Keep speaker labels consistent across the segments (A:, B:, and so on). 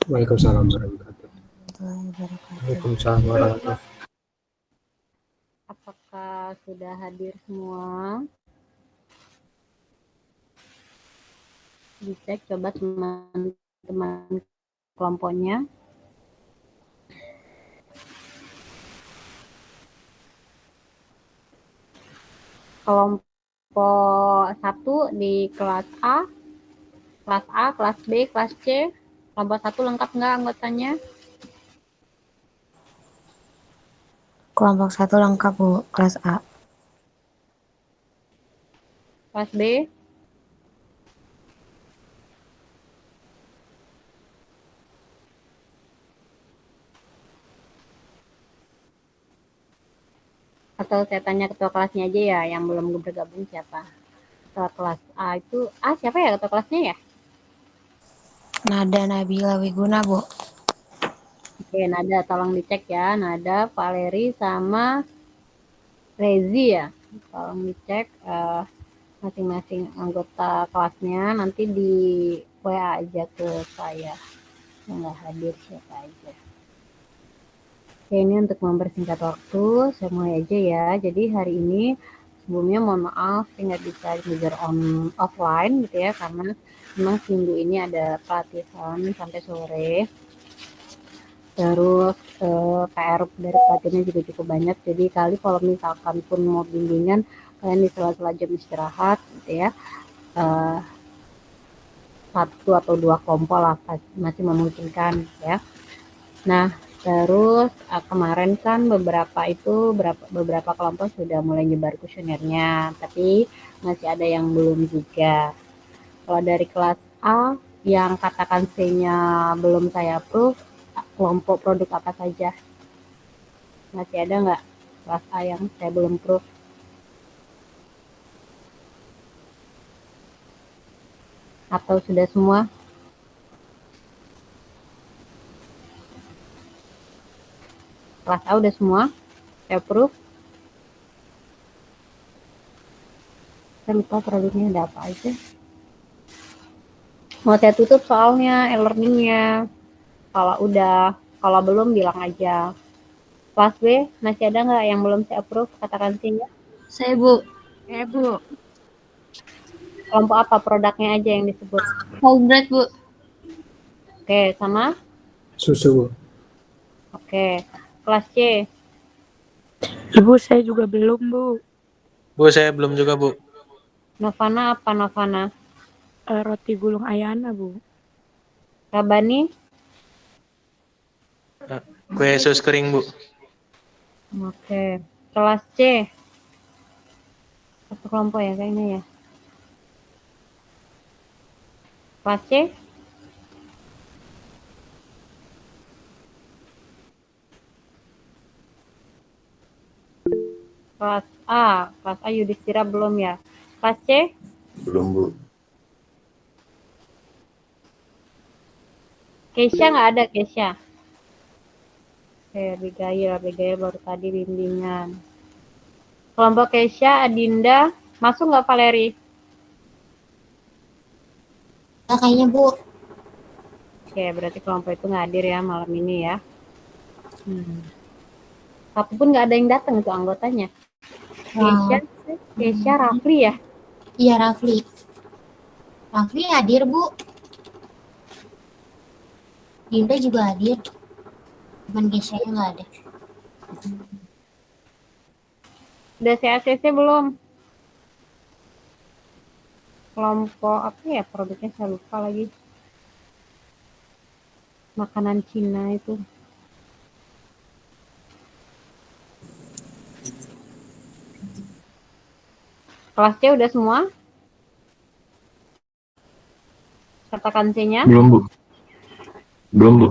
A: Waalaikumsalam warahmatullahi wabarakatuh.
B: Warahmatullahi wabarakatuh.
A: Waalaikumsalam warahmatullahi wabarakatuh.
C: Apakah sudah hadir semua? Dicek coba teman-teman kelompoknya. Kelompok 1 di kelas A, kelas B, kelas C. Kelompok 1 lengkap nggak anggotanya?
B: Kelompok 1 lengkap, Bu, kelas A.
C: Kelas B? Atau saya tanya ketua kelasnya aja ya, yang belum bergabung siapa? Ketua kelas A itu, siapa ya ketua kelasnya ya?
B: Nada Nabila Wiguna, Bu.
C: Oke, Nada tolong dicek ya. Nada, Valeri, sama Rezi ya. Tolong dicek masing-masing anggota kelasnya. Nanti di WA aja ke saya. Yang nggak hadir siapa aja. Oke, ini untuk mempersingkat waktu, saya mulai aja ya. Jadi hari ini sebelumnya mohon maaf saya nggak bisa belajar offline gitu ya, karena memang seminggu ini ada pelatihan sampai sore. Terus PR dari pelatihannya juga cukup banyak. Jadi kali kalau misalkan pun mau bimbingan, kalian di sela-sela jam istirahat gitu ya. 1 atau 2 kelompok lah masih memungkinkan ya. Nah, terus kemarin kan beberapa kelompok sudah mulai nyebar kuesionernya, tapi masih ada yang belum juga. Kalau dari kelas A yang katakan C-nya belum saya approve, kelompok produk apa saja? Masih ada nggak kelas A yang saya belum approve? Atau sudah semua? Kelas A udah semua? Saya approve? Saya lupa produknya ada apa aja. Mau saya tutup soalnya e-learningnya. Kalau belum bilang aja. Kelas B masih ada nggak yang belum saya approve? Katakan sih ya.
D: Saya, Bu.
C: Kelompok apa produknya aja yang disebut?
D: Whole bread, Bu.
C: Oke, sama?
A: Susu.
C: Oke. Kelas C?
E: Ibu, saya juga belum, Bu.
F: Bu, saya belum juga, Bu.
C: Novana apa Novana?
E: Roti gulung Ayana, Bu.
C: Rabani?
F: Kue sus kering, Bu.
C: Oke. Kelas C? Satu kelompok ya kayaknya ya. Kelas C? Kelas A? Kelas A Yudhistira belum ya? Kelas C?
G: Belum, Bu.
C: Keisha nggak ada, Keisha? Oke, Abigail baru tadi bimbingan. Kelompok Keisha, Adinda, masuk nggak Valeri?
D: Nah, kayaknya, Bu.
C: Oke, berarti kelompok itu nggak hadir ya malam ini ya. Satu pun nggak ada yang datang tuh anggotanya. Keisha, Rafli ya?
D: Iya, Rafli. Rafli hadir, Bu. Dinda juga hadir. Cuman Keisha-nya nggak ada.
C: Udah CACC belum? Kelompok apa ya produknya saya lupa lagi. Makanan Cina itu. Kelas C udah semua? Katakan C-nya.
G: Belum, Bu. Belum, Bu.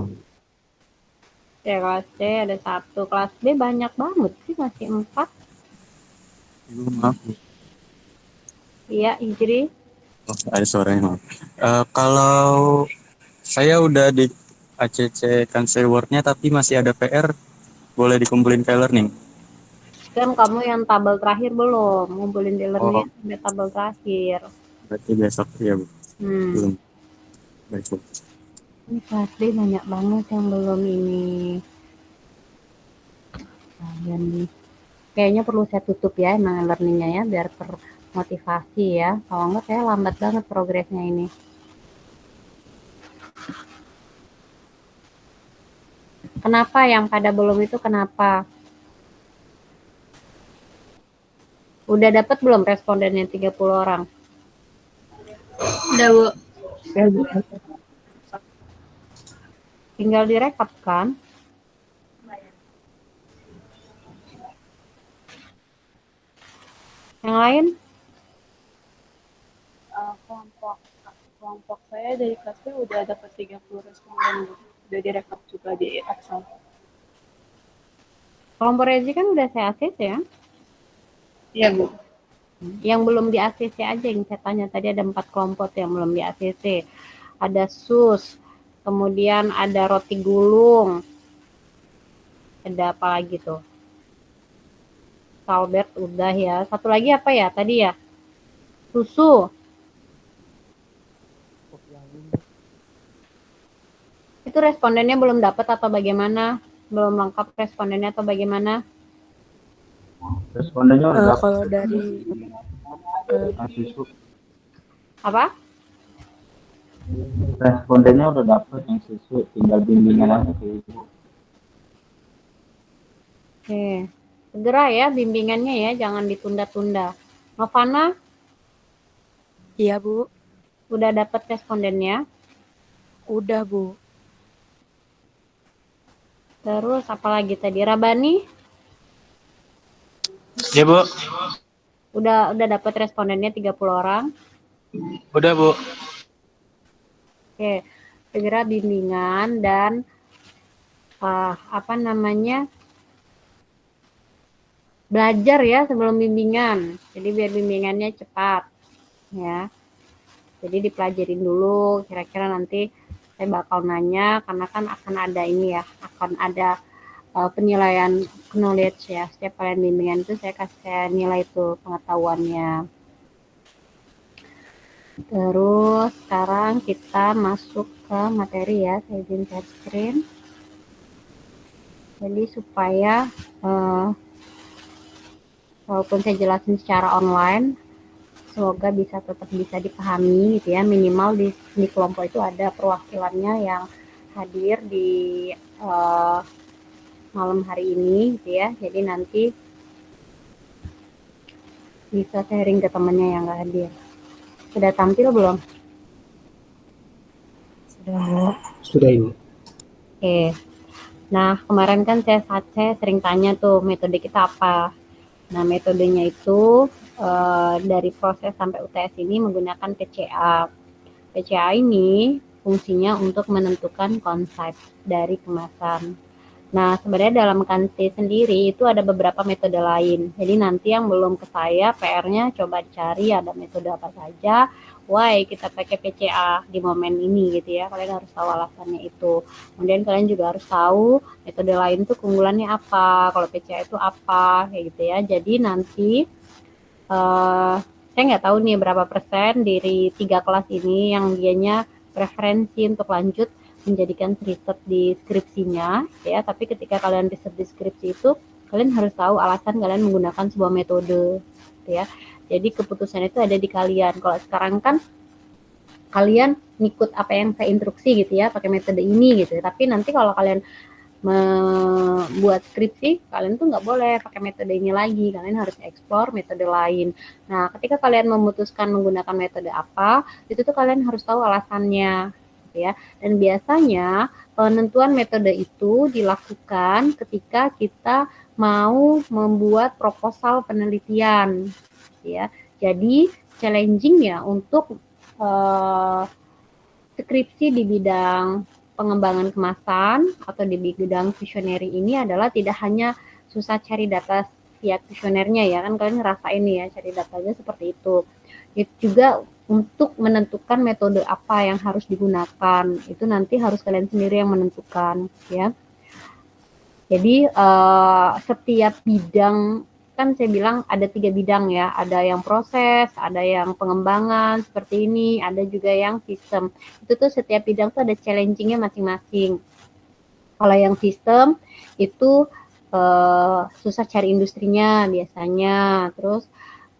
C: Ya, kelas C ada 1. Kelas B banyak banget sih, masih 4.
H: Ibu, maaf, Bu.
C: Iya, Hijri.
H: Oh, ada suaranya, maaf. Kalau saya udah di ACC Cancel Word-nya tapi masih ada PR, boleh dikumpulin ke learning.
C: Kan kamu yang tabel terakhir belum, ngumpulin di learning sampai tabel terakhir.
H: Berarti besok ya, Bu. Belum. Baik, Bu.
C: Ini pasti banyak banget yang belum ini. Kalian nih. Kayaknya perlu saya tutup ya emang learningnya ya biar termotivasi ya. Kalau enggak saya lambat banget progresnya ini. Kenapa yang pada belum itu kenapa? Udah dapat belum respondennya 30 orang?
E: Udah, Bu.
C: Tinggal direkap kan? Yang lain?
E: Kelompok saya dari kelas B udah dapat 30 responden, Bu. Udah direkap juga di Excel.
C: Kelompok Rezi kan udah saya ACC ya?
E: Iya, Bu.
C: Yang belum di ACC aja yang saya tanya tadi ada 4 kelompok yang belum di ACC. Ada SUS, kemudian ada roti gulung. Ada apa lagi tuh? Salbert udah ya. Satu lagi apa ya tadi ya? Susu. Itu respondennya belum dapat atau bagaimana? Belum lengkap respondennya atau bagaimana?
G: Respondennya udah dapet.
E: Kalau dari
G: Mahasiswa.
C: Apa?
G: Respondennya udah dapet yang siswa, tinggal bimbingan aja kayak gitu.
C: Oke. Segera ya bimbingannya ya, jangan ditunda-tunda. Novana,
E: iya, Bu.
C: udah dapat respondennya.
E: Udah, Bu.
C: Terus apa lagi tadi? Rabani,
F: Ya, Bu.
C: udah dapat respondennya 30 orang.
F: Udah, Bu.
C: Oke. Segera bimbingan dan belajar ya sebelum bimbingan. Jadi biar bimbingannya cepat ya. Jadi dipelajarin dulu, kira-kira nanti saya bakal nanya karena kan akan ada ini ya, akan ada penilaian knowledge ya. Setiap kalian bimbingan itu saya kasih nilai itu pengetahuannya. Terus sekarang kita masuk ke materi ya, saya izin share screen. Jadi supaya walaupun saya jelasin secara online, semoga tetap bisa dipahami gitu ya. Minimal di kelompok itu ada perwakilannya yang hadir di malam hari ini gitu ya. Jadi nanti bisa sharing ke temannya yang nggak hadir. Sudah tampil belum?
B: Sudah, Bu.
A: Sudah ini.
C: Oke. Nah, kemarin kan saya sering tanya tuh metode kita apa. Nah, metodenya itu dari proses sampai UTS ini menggunakan PCA. PCA ini fungsinya untuk menentukan konsep dari kemasan. Nah, sebenarnya dalam Kansi sendiri itu ada beberapa metode lain. Jadi nanti yang belum ke saya, PR-nya coba dicari ada metode apa saja. Why kita pakai PCA di momen ini gitu ya. Kalian harus tahu alasannya itu. Kemudian kalian juga harus tahu metode lain tuh keunggulannya apa. Kalau PCA itu apa kayak gitu ya. Jadi nanti saya nggak tahu nih berapa persen dari 3 kelas ini yang dianya preferensi untuk lanjut menjadikan riset di skripsinya ya, tapi ketika kalian riset di skripsi itu kalian harus tahu alasan kalian menggunakan sebuah metode gitu ya. Jadi keputusan itu ada di kalian. Kalau sekarang kan kalian ngikut apa yang saya instruksi gitu ya, pakai metode ini gitu. Tapi nanti kalau kalian membuat skripsi, kalian tuh nggak boleh pakai metode ini lagi, kalian harus explore metode lain. Nah, ketika kalian memutuskan menggunakan metode apa, itu tuh kalian harus tahu alasannya. Ya. Dan biasanya penentuan metode itu dilakukan ketika kita mau membuat proposal penelitian ya. Jadi challenging ya untuk skripsi di bidang pengembangan kemasan atau di bidang visionary ini adalah tidak hanya susah cari data via kuesionernya ya, kan kalian ngerasain nih ya cari datanya seperti itu. Itu juga untuk menentukan metode apa yang harus digunakan, itu nanti harus kalian sendiri yang menentukan ya. Jadi setiap bidang kan saya bilang ada 3 bidang ya, ada yang proses, ada yang pengembangan seperti ini, ada juga yang sistem. Itu tuh setiap bidang tuh ada challenging-nya masing-masing. Kalau yang sistem itu susah cari industrinya biasanya, terus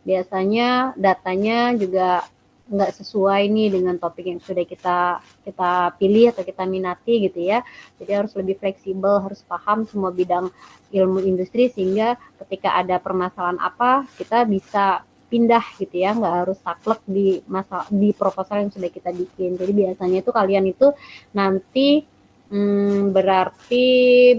C: biasanya datanya juga nggak sesuai nih dengan topik yang sudah kita pilih atau kita minati gitu ya. Jadi harus lebih fleksibel, harus paham semua bidang ilmu industri sehingga ketika ada permasalahan apa kita bisa pindah gitu ya, nggak harus saklek di proposal yang sudah kita bikin. Jadi biasanya itu kalian itu nanti berarti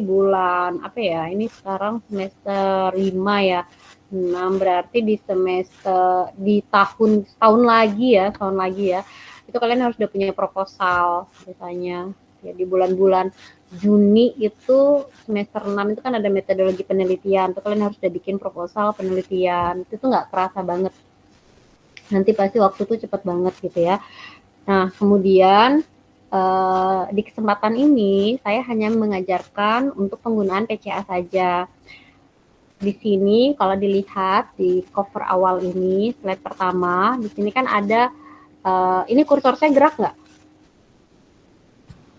C: bulan apa ya, ini sekarang semester 5 ya. Nah, berarti di semester di tahun lagi ya, itu kalian harus udah punya proposal biasanya. Ya, di bulan-bulan Juni itu semester 6 itu kan ada metodologi penelitian. Itu kalian harus udah bikin proposal penelitian. Itu tuh nggak kerasa banget. Nanti pasti waktu tuh cepet banget gitu ya. Nah, kemudian di kesempatan ini saya hanya mengajarkan untuk penggunaan PCA saja. Di sini kalau dilihat di cover awal ini, slide pertama, di sini kan ada, ini kursor saya gerak nggak?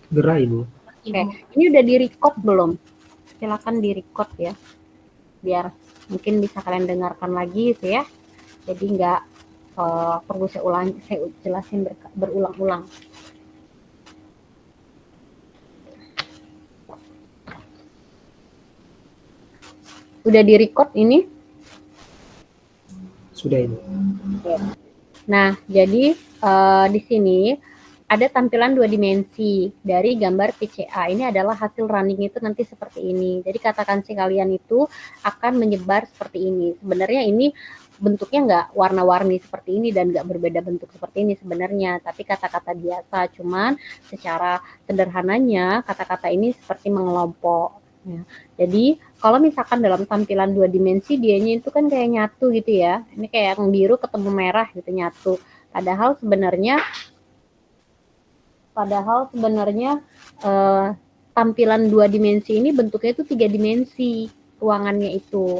A: Gerak Ibu.
C: Oke, ini udah di-record belum? Silakan di-record ya, biar mungkin bisa kalian dengarkan lagi gitu ya. Jadi nggak perlu saya jelasin berulang-ulang. Udah di-record ini?
A: Sudah Ibu.
C: Nah, jadi di sini ada tampilan 2 dimensi dari gambar PCA. Ini adalah hasil running itu nanti seperti ini. Jadi katakan si kalian itu akan menyebar seperti ini. Sebenarnya ini bentuknya nggak warna-warni seperti ini dan nggak berbeda bentuk seperti ini sebenarnya. Tapi kata-kata biasa. Cuman secara sederhananya kata-kata ini seperti mengelompok. Ya. Jadi kalau misalkan dalam tampilan 2 dimensi dianya itu kan kayak nyatu gitu ya. Ini kayak yang biru ketemu merah gitu nyatu. Padahal sebenarnya tampilan 2 dimensi ini bentuknya itu 3 dimensi ruangannya itu.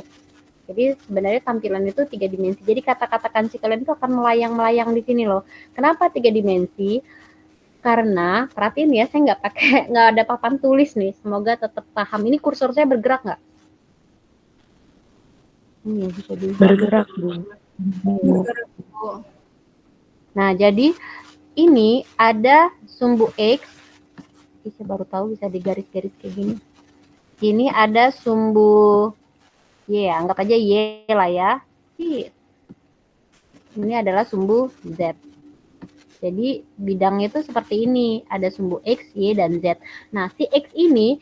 C: Jadi sebenarnya tampilan itu 3 dimensi. Jadi kata-kata kanji kalian itu akan melayang-melayang di sini loh. Kenapa 3 dimensi? Karena perhatiin ya, saya nggak ada papan tulis nih. Semoga tetap paham. Ini kursor saya bergerak nggak? Bisa
B: Bergerak, Bu.
C: Nah, jadi ini ada sumbu X. Saya baru tahu bisa digaris-garis kayak gini. Ini ada sumbu Y, anggap aja Y lah ya. Ini adalah sumbu Z. Jadi bidangnya itu seperti ini, ada sumbu X, Y, dan Z. Nah, si X ini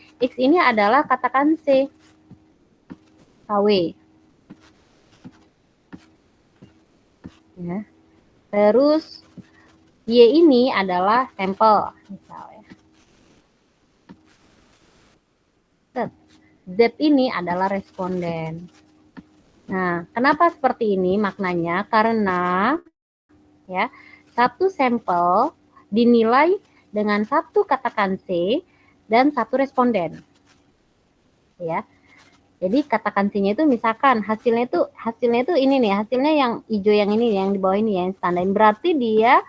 C: adalah katakan C, KW. Ya. Terus Y ini adalah sampel, misalnya. Z ini adalah responden. Nah, kenapa seperti ini maknanya? Karena ya, satu sampel dinilai dengan satu katakan C dan satu responden. Ya. Jadi katakan C-nya itu misalkan hasilnya itu ini nih, hasilnya yang hijau yang ini, yang di bawah ini yang standar. Berarti dia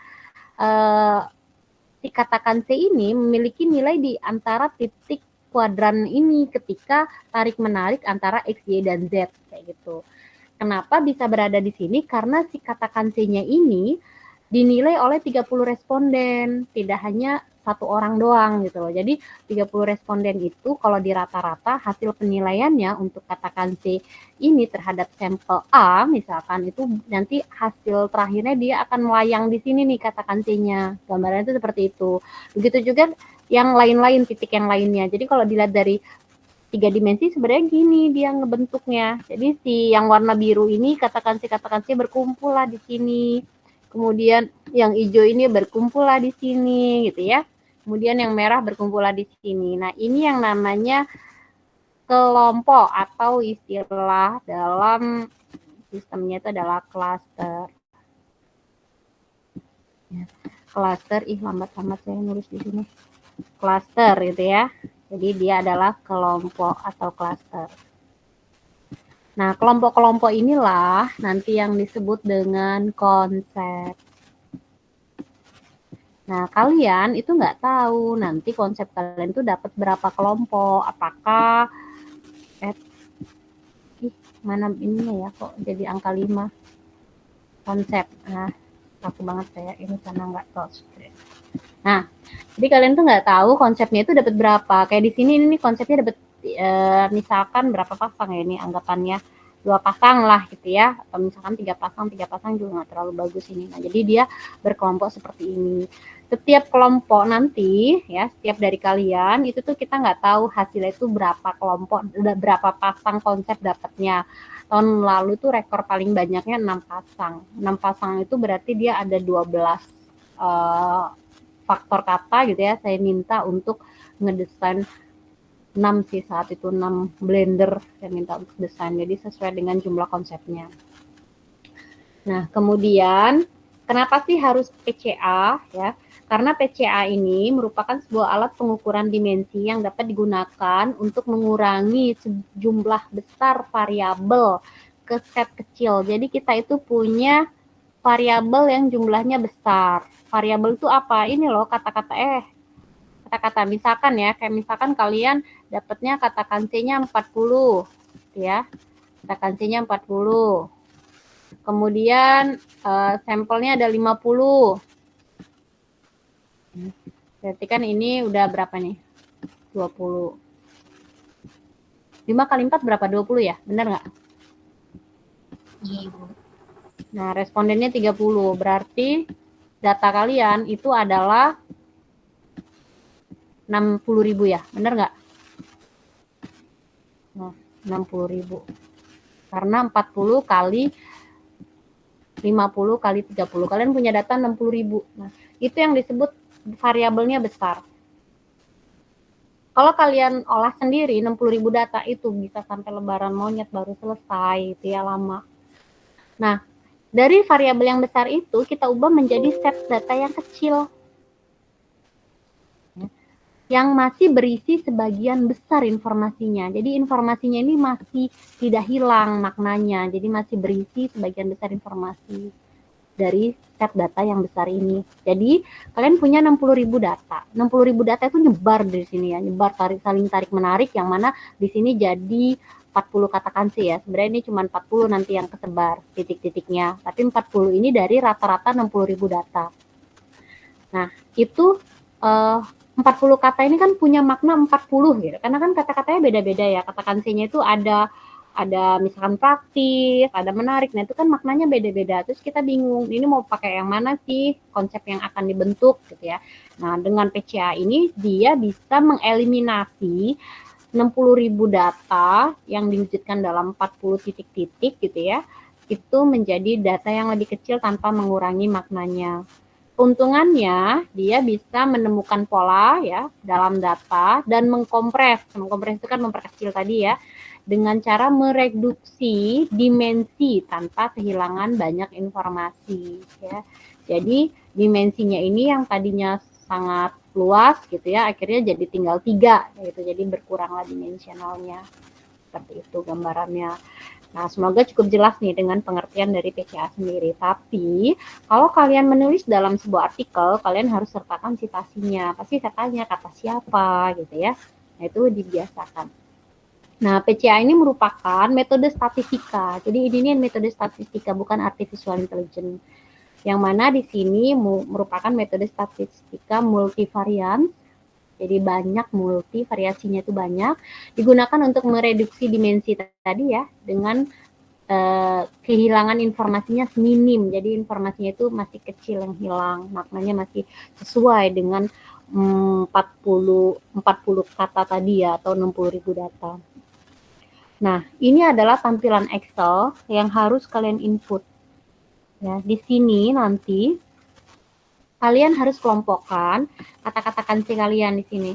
C: si katakan C ini memiliki nilai di antara titik kuadran ini ketika tarik menarik antara X, Y, dan Z kayak gitu. Kenapa bisa berada di sini? Karena si katakan C-nya ini dinilai oleh 30 responden, tidak hanya satu orang doang gitu loh. Jadi 30 responden itu kalau di rata-rata hasil penilaiannya untuk katakan C ini terhadap sampel A misalkan itu nanti hasil terakhirnya dia akan melayang di sini nih katakan C-nya. Gambarannya itu seperti itu. Begitu juga yang lain-lain, titik yang lainnya. Jadi kalau dilihat dari 3 dimensi sebenarnya gini dia ngebentuknya. Jadi si yang warna biru ini katakan C berkumpul lah di sini. Kemudian yang hijau ini berkumpul lah di sini gitu ya. Kemudian yang merah berkumpul lah di sini. Nah, ini yang namanya kelompok atau istilah dalam sistemnya itu adalah cluster. Ya. Cluster, lambat-lambat saya nulis di sini. Cluster gitu ya. Jadi dia adalah kelompok atau cluster. Nah, kelompok-kelompok inilah nanti yang disebut dengan konsep. Nah, kalian itu nggak tahu nanti konsep kalian itu dapat berapa kelompok. Apakah mana ininya ya kok jadi angka 5 konsep. Nah, takut banget saya ini karena nggak tahu. Nah, jadi kalian tuh nggak tahu konsepnya itu dapat berapa. Kayak di sini ini konsepnya dapat misalkan berapa pasang ya, ini anggapannya 2 pasang lah gitu ya, atau misalkan 3 pasang juga nggak terlalu bagus ini. Nah, jadi dia berkelompok seperti ini. Setiap kelompok nanti ya, setiap dari kalian itu tuh kita nggak tahu hasilnya itu berapa kelompok, berapa pasang konsep dapatnya. Tahun lalu tuh rekor paling banyaknya 6 pasang. 6 pasang itu berarti dia ada 12 faktor kata gitu ya. Saya minta untuk ngedesain 6 sih saat itu, 6 blender saya minta untuk desain. Jadi sesuai dengan jumlah konsepnya. Nah, kemudian kenapa sih harus PCA ya? Karena PCA ini merupakan sebuah alat pengukuran dimensi yang dapat digunakan untuk mengurangi sejumlah besar variabel ke set kecil. Jadi kita itu punya variabel yang jumlahnya besar. Variabel itu apa? Ini loh kata-kata kata-kata misalkan ya, kayak misalkan kalian dapatnya katakan C-nya 40 ya. Katakan C-nya 40. Kemudian sampelnya ada 50. Berarti kan ini udah berapa nih? 20. 5 kali 4 berapa? 20 ya? Benar nggak?
D: Iya, Bu.
C: Nah, respondennya 30. Berarti data kalian itu adalah 60.000 ya? Benar nggak? Nah, 60.000. Karena 40 kali 50 kali 30. Kalian punya data 60.000. Nah, itu yang disebut variabelnya besar. Kalau kalian olah sendiri 60.000 data itu bisa sampai lebaran monyet baru selesai, itu ya lama. Nah, dari variabel yang besar itu kita ubah menjadi set data yang kecil. Yang masih berisi sebagian besar informasinya. Jadi informasinya ini masih tidak hilang maknanya. Jadi masih berisi sebagian besar informasi dari set data yang besar ini. Jadi kalian punya 60.000 data. 60.000 data itu nyebar dari sini ya, nyebar saling tarik menarik yang mana di sini jadi 40 katakan sih ya. Sebenarnya ini cuma 40 nanti yang kesebar titik-titiknya. Tapi 40 ini dari rata-rata 60.000 data. Nah, itu 40 kata ini kan punya makna 40 gitu. Karena kan kata-katanya beda-beda ya. Kata kansinya itu ada misalkan praktis, ada menarik. Nah, itu kan maknanya beda-beda. Terus kita bingung, ini mau pakai yang mana sih konsep yang akan dibentuk gitu ya. Nah, dengan PCA ini dia bisa mengeliminasi 60.000 data yang diwujudkan dalam 40 titik-titik gitu ya. Itu menjadi data yang lebih kecil tanpa mengurangi maknanya. Keuntungannya, dia bisa menemukan pola ya dalam data dan mengkompres. Mengkompres itu kan memperkecil tadi ya, dengan cara mereduksi dimensi tanpa kehilangan banyak informasi ya. Jadi dimensinya ini yang tadinya sangat luas gitu ya, akhirnya jadi tinggal 3 gitu. Jadi berkuranglah dimensionalnya. Seperti itu gambarannya. Nah, semoga cukup jelas nih dengan pengertian dari PCA sendiri. Tapi, kalau kalian menulis dalam sebuah artikel, kalian harus sertakan citasinya. Pasti saya tanya kata siapa gitu ya. Nah, itu dibiasakan. Nah, PCA ini merupakan metode statistika. Jadi ini metode statistika, bukan artificial intelligence. Yang mana di sini merupakan metode statistika multivarian. Jadi banyak multi, variasinya itu banyak. Digunakan untuk mereduksi dimensi tadi ya, dengan kehilangan informasinya minim. Jadi informasinya itu masih kecil yang hilang. Maknanya masih sesuai dengan 40 kata tadi ya, atau 60.000 data. Nah, ini adalah tampilan Excel yang harus kalian input. Ya, di sini nanti kalian harus kelompokkan kata-kata kanji kalian di sini.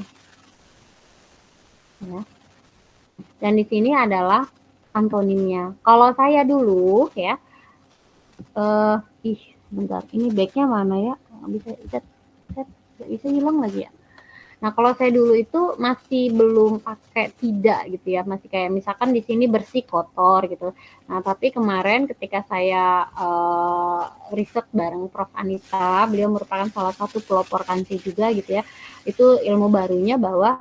C: Ya. Dan di sini adalah antonimnya. Kalau saya dulu ya, bentar, ini backnya mana ya? Bisa hilang lagi ya. Nah, kalau saya dulu itu masih belum pakai tidak gitu ya, masih kayak misalkan di sini bersih kotor gitu. Nah, tapi kemarin ketika saya riset bareng Prof. Anita, beliau merupakan salah satu pelopor kansi juga gitu ya. Itu ilmu barunya bahwa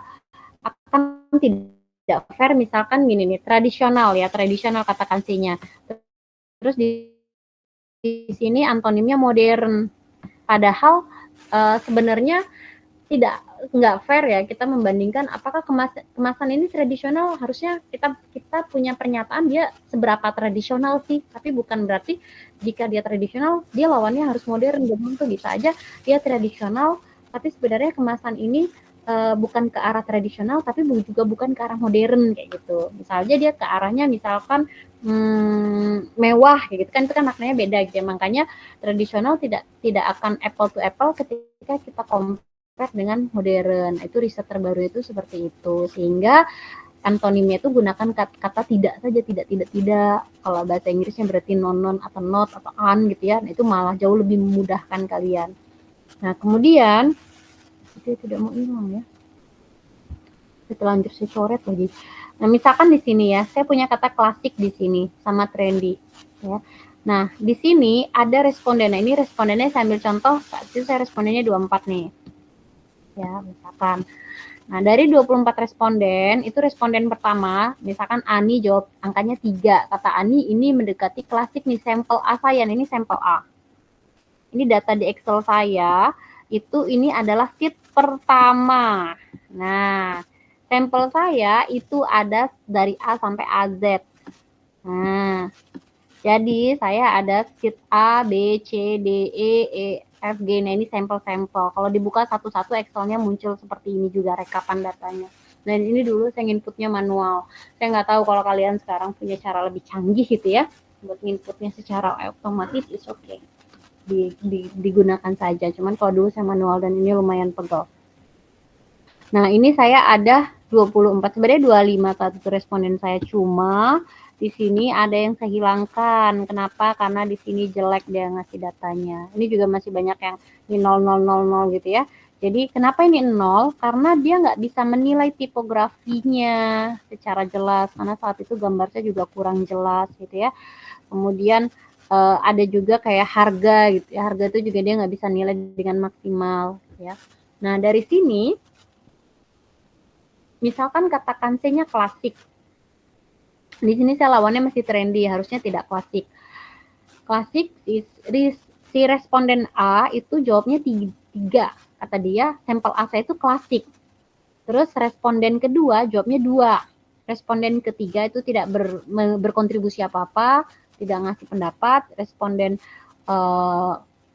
C: akan tidak fair misalkan gini nih, tradisional kata kansinya. Terus di sini antonimnya modern. Padahal sebenarnya nggak fair ya kita membandingkan apakah kemasan ini tradisional, harusnya kita punya pernyataan dia seberapa tradisional sih, tapi bukan berarti jika dia tradisional dia lawannya harus modern. Jadi tuh bisa aja dia tradisional tapi sebenarnya kemasan ini bukan ke arah tradisional tapi juga bukan ke arah modern kayak gitu. Misalnya dia ke arahnya misalkan mewah kayak gitu kan, itu kan maknanya beda gitu ya. Makanya tradisional tidak akan apple to apple ketika kita dengan modern. Itu riset terbaru itu seperti itu, sehingga antonimnya itu gunakan kata tidak saja, tidak. Kalau bahasa Inggrisnya berarti non atau not atau an gitu ya. Nah, itu malah jauh lebih memudahkan kalian. Nah, kemudian itu tidak mau hilang ya. Terlanjur saya coret lagi. Nah, misalkan di sini ya, saya punya kata klasik di sini sama trendy ya. Nah, di sini ada responden. Nah, ini respondennya saya ambil contoh, saat itu saya respondennya 24 nih. Ya, misalkan. Nah, dari 24 responden, itu responden pertama, misalkan Ani jawab angkanya 3. Kata Ani, ini mendekati klasik nih, sampel A saya, ini sampel A. Ini data di Excel saya, itu ini adalah sheet pertama. Nah, sampel saya itu ada dari A sampai AZ. Nah, jadi saya ada sheet A, B, C, D, E, F, G. Nah, ini sampel-sampel. Kalau dibuka satu-satu Excel-nya muncul seperti ini juga rekapan datanya. Dan ini dulu saya inputnya manual. Saya nggak tahu kalau kalian sekarang punya cara lebih canggih gitu ya. Buat inputnya secara otomatis, is okay. Digunakan saja. Cuman kalau dulu saya manual dan ini lumayan pegel. Nah, ini saya ada 24. Sebenarnya 25 saat itu responden saya, cuma di sini ada yang saya hilangkan. Kenapa? Karena di sini jelek dia ngasih datanya. Ini juga masih banyak yang ini 0000 gitu ya. Jadi kenapa ini 0? Karena dia nggak bisa menilai tipografinya secara jelas. Karena saat itu gambar saya juga kurang jelas gitu ya. Kemudian ada juga kayak harga gitu ya. Harga itu juga dia nggak bisa nilai dengan maksimal ya. Nah, dari sini misalkan katakan C-nya klasik. Di sini saya lawannya masih trendy, harusnya tidak klasik. Klasik si responden A itu jawabnya 3. Kata dia, sampel A saya itu klasik. Terus responden kedua jawabnya 2. Responden ketiga itu tidak berkontribusi apa-apa, tidak ngasih pendapat. Responden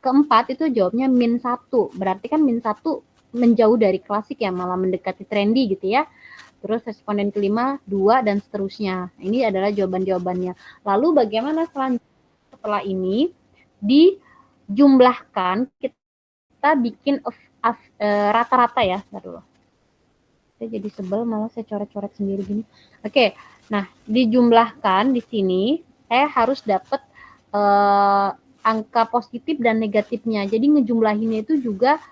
C: keempat itu jawabnya -1. Berarti kan -1 menjauh dari klasik ya, malah mendekati trendy gitu ya. Terus responden kelima 2 dan seterusnya. Ini adalah jawaban-jawabannya. Lalu bagaimana selanjutnya setelah ini dijumlahkan, kita bikin rata-rata ya. Bentar dulu. Saya jadi sebel malah saya coret-coret sendiri gini. Oke. Nah, dijumlahkan di sini saya harus dapat angka positif dan negatifnya. Jadi ngejumlahinnya itu juga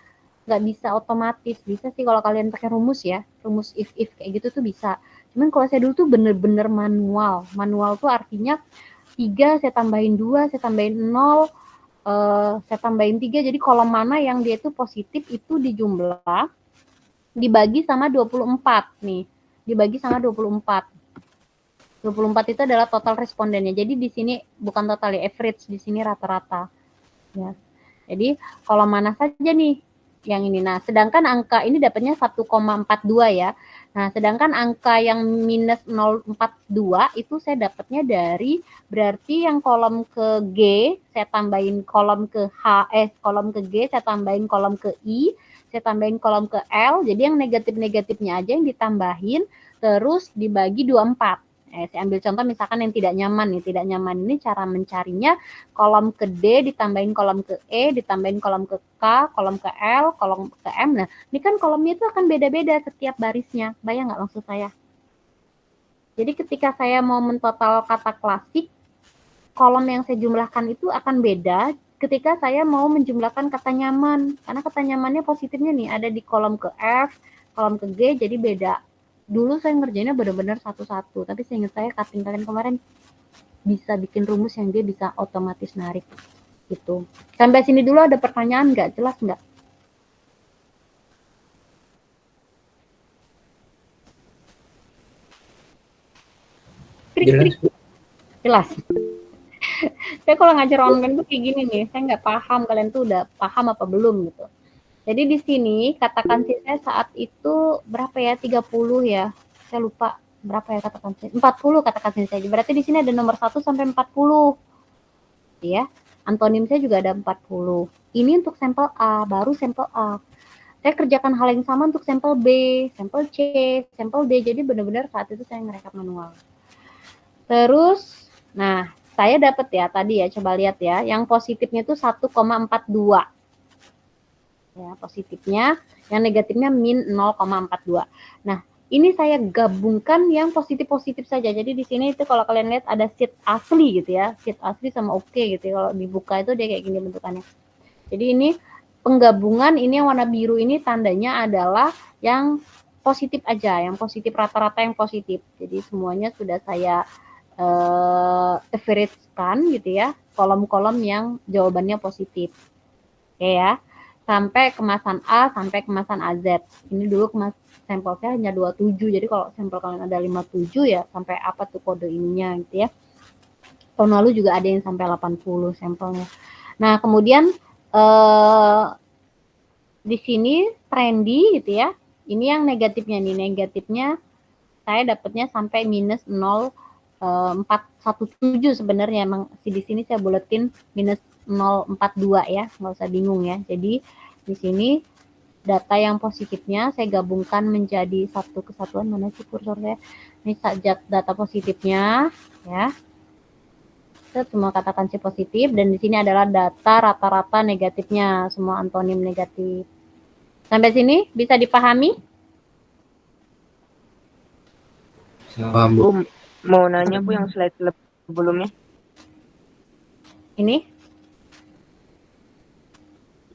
C: nggak bisa otomatis. Bisa sih kalau kalian pakai rumus ya, rumus if kayak gitu tuh bisa. Cuman kalau saya dulu tuh bener-bener manual. Manual tuh artinya 3 saya tambahin 2, saya tambahin 0, saya tambahin 3. Jadi kolom mana yang dia itu positif itu dijumlah, dibagi sama 24 nih. Dibagi sama 24. 24 itu adalah total respondennya. Jadi di sini bukan total ya, average, di sini rata-rata. Ya. Jadi kolom mana saja nih yang ini. Nah, sedangkan angka ini dapatnya 1,42 ya. Nah, sedangkan angka yang minus 0,42 itu saya dapatnya dari, berarti yang kolom ke G saya tambahin kolom ke kolom ke G saya tambahin kolom ke I, saya tambahin kolom ke L. Jadi yang negatif-negatifnya aja yang ditambahin terus dibagi 24. Saya ambil contoh misalkan yang tidak nyaman nih. Tidak nyaman ini cara mencarinya kolom ke D ditambahin kolom ke E, ditambahin kolom ke K, kolom ke L, kolom ke M. Nah, ini kan kolomnya itu akan beda-beda setiap barisnya. Bayang nggak maksud saya? Jadi ketika saya mau mentotal kata klasik, kolom yang saya jumlahkan itu akan beda ketika saya mau menjumlahkan kata nyaman, karena kata nyamannya positifnya nih ada di kolom ke F, kolom ke G, jadi beda. Dulu saya ngerjainnya benar-benar satu-satu, tapi seingat saya cutting kemarin bisa bikin rumus yang dia bisa otomatis narik gitu. Sampai sini dulu ada pertanyaan nggak? Jelas nggak?
A: Jelas, Bu.
C: Jelas. Saya kalau ngajar online tuh kayak gini nih, saya nggak paham kalian tuh udah paham apa belum gitu. Jadi di sini katakan sih saya saat itu berapa ya, 30 ya, saya lupa berapa ya katakan sih, 40 katakan sih saya. Berarti di sini ada nomor 1 sampai 40 ya. Antonim saya juga ada 40. Ini untuk sampel A, baru sampel A. Saya kerjakan hal yang sama untuk sampel B, sampel C, sampel D. Jadi benar-benar saat itu saya ngerekap manual. Terus, nah saya dapat ya tadi ya, coba lihat ya, yang positifnya itu 1,42. Ya, positifnya, yang negatifnya min 0,42. Nah, ini saya gabungkan yang positif-positif saja. Jadi di sini itu kalau kalian lihat ada sheet asli gitu ya, sheet asli sama oke gitu ya. Kalau dibuka itu dia kayak gini bentukannya. Jadi ini penggabungan, ini yang warna biru ini tandanya adalah yang positif aja, yang positif rata-rata yang positif. Jadi semuanya sudah saya average-kan gitu ya, kolom-kolom yang jawabannya positif. Oke ya, sampai kemasan A sampai kemasan AZ. Ini dulu sampel saya hanya 27, jadi kalau sampel kalian ada 57 ya sampai apa tuh kode ininya gitu ya. Tahun lalu juga ada yang sampai 80 sampelnya. Nah kemudian di sini trendy gitu ya, ini yang negatifnya nih, negatifnya saya dapatnya sampai minus 0,417 sebenarnya, emang di sini saya buletin minus 0,42 ya, nggak usah bingung ya. Jadi di sini data yang positifnya saya gabungkan menjadi satu kesatuan, mana sih kursor saya? Ini data positifnya ya. Semua katakan si positif, dan di sini adalah data rata-rata negatifnya, semua antonim negatif. Sampai sini bisa dipahami?
A: Paham, Bu.
I: Mau nanya Bu yang slide sebelumnya.
C: Ini?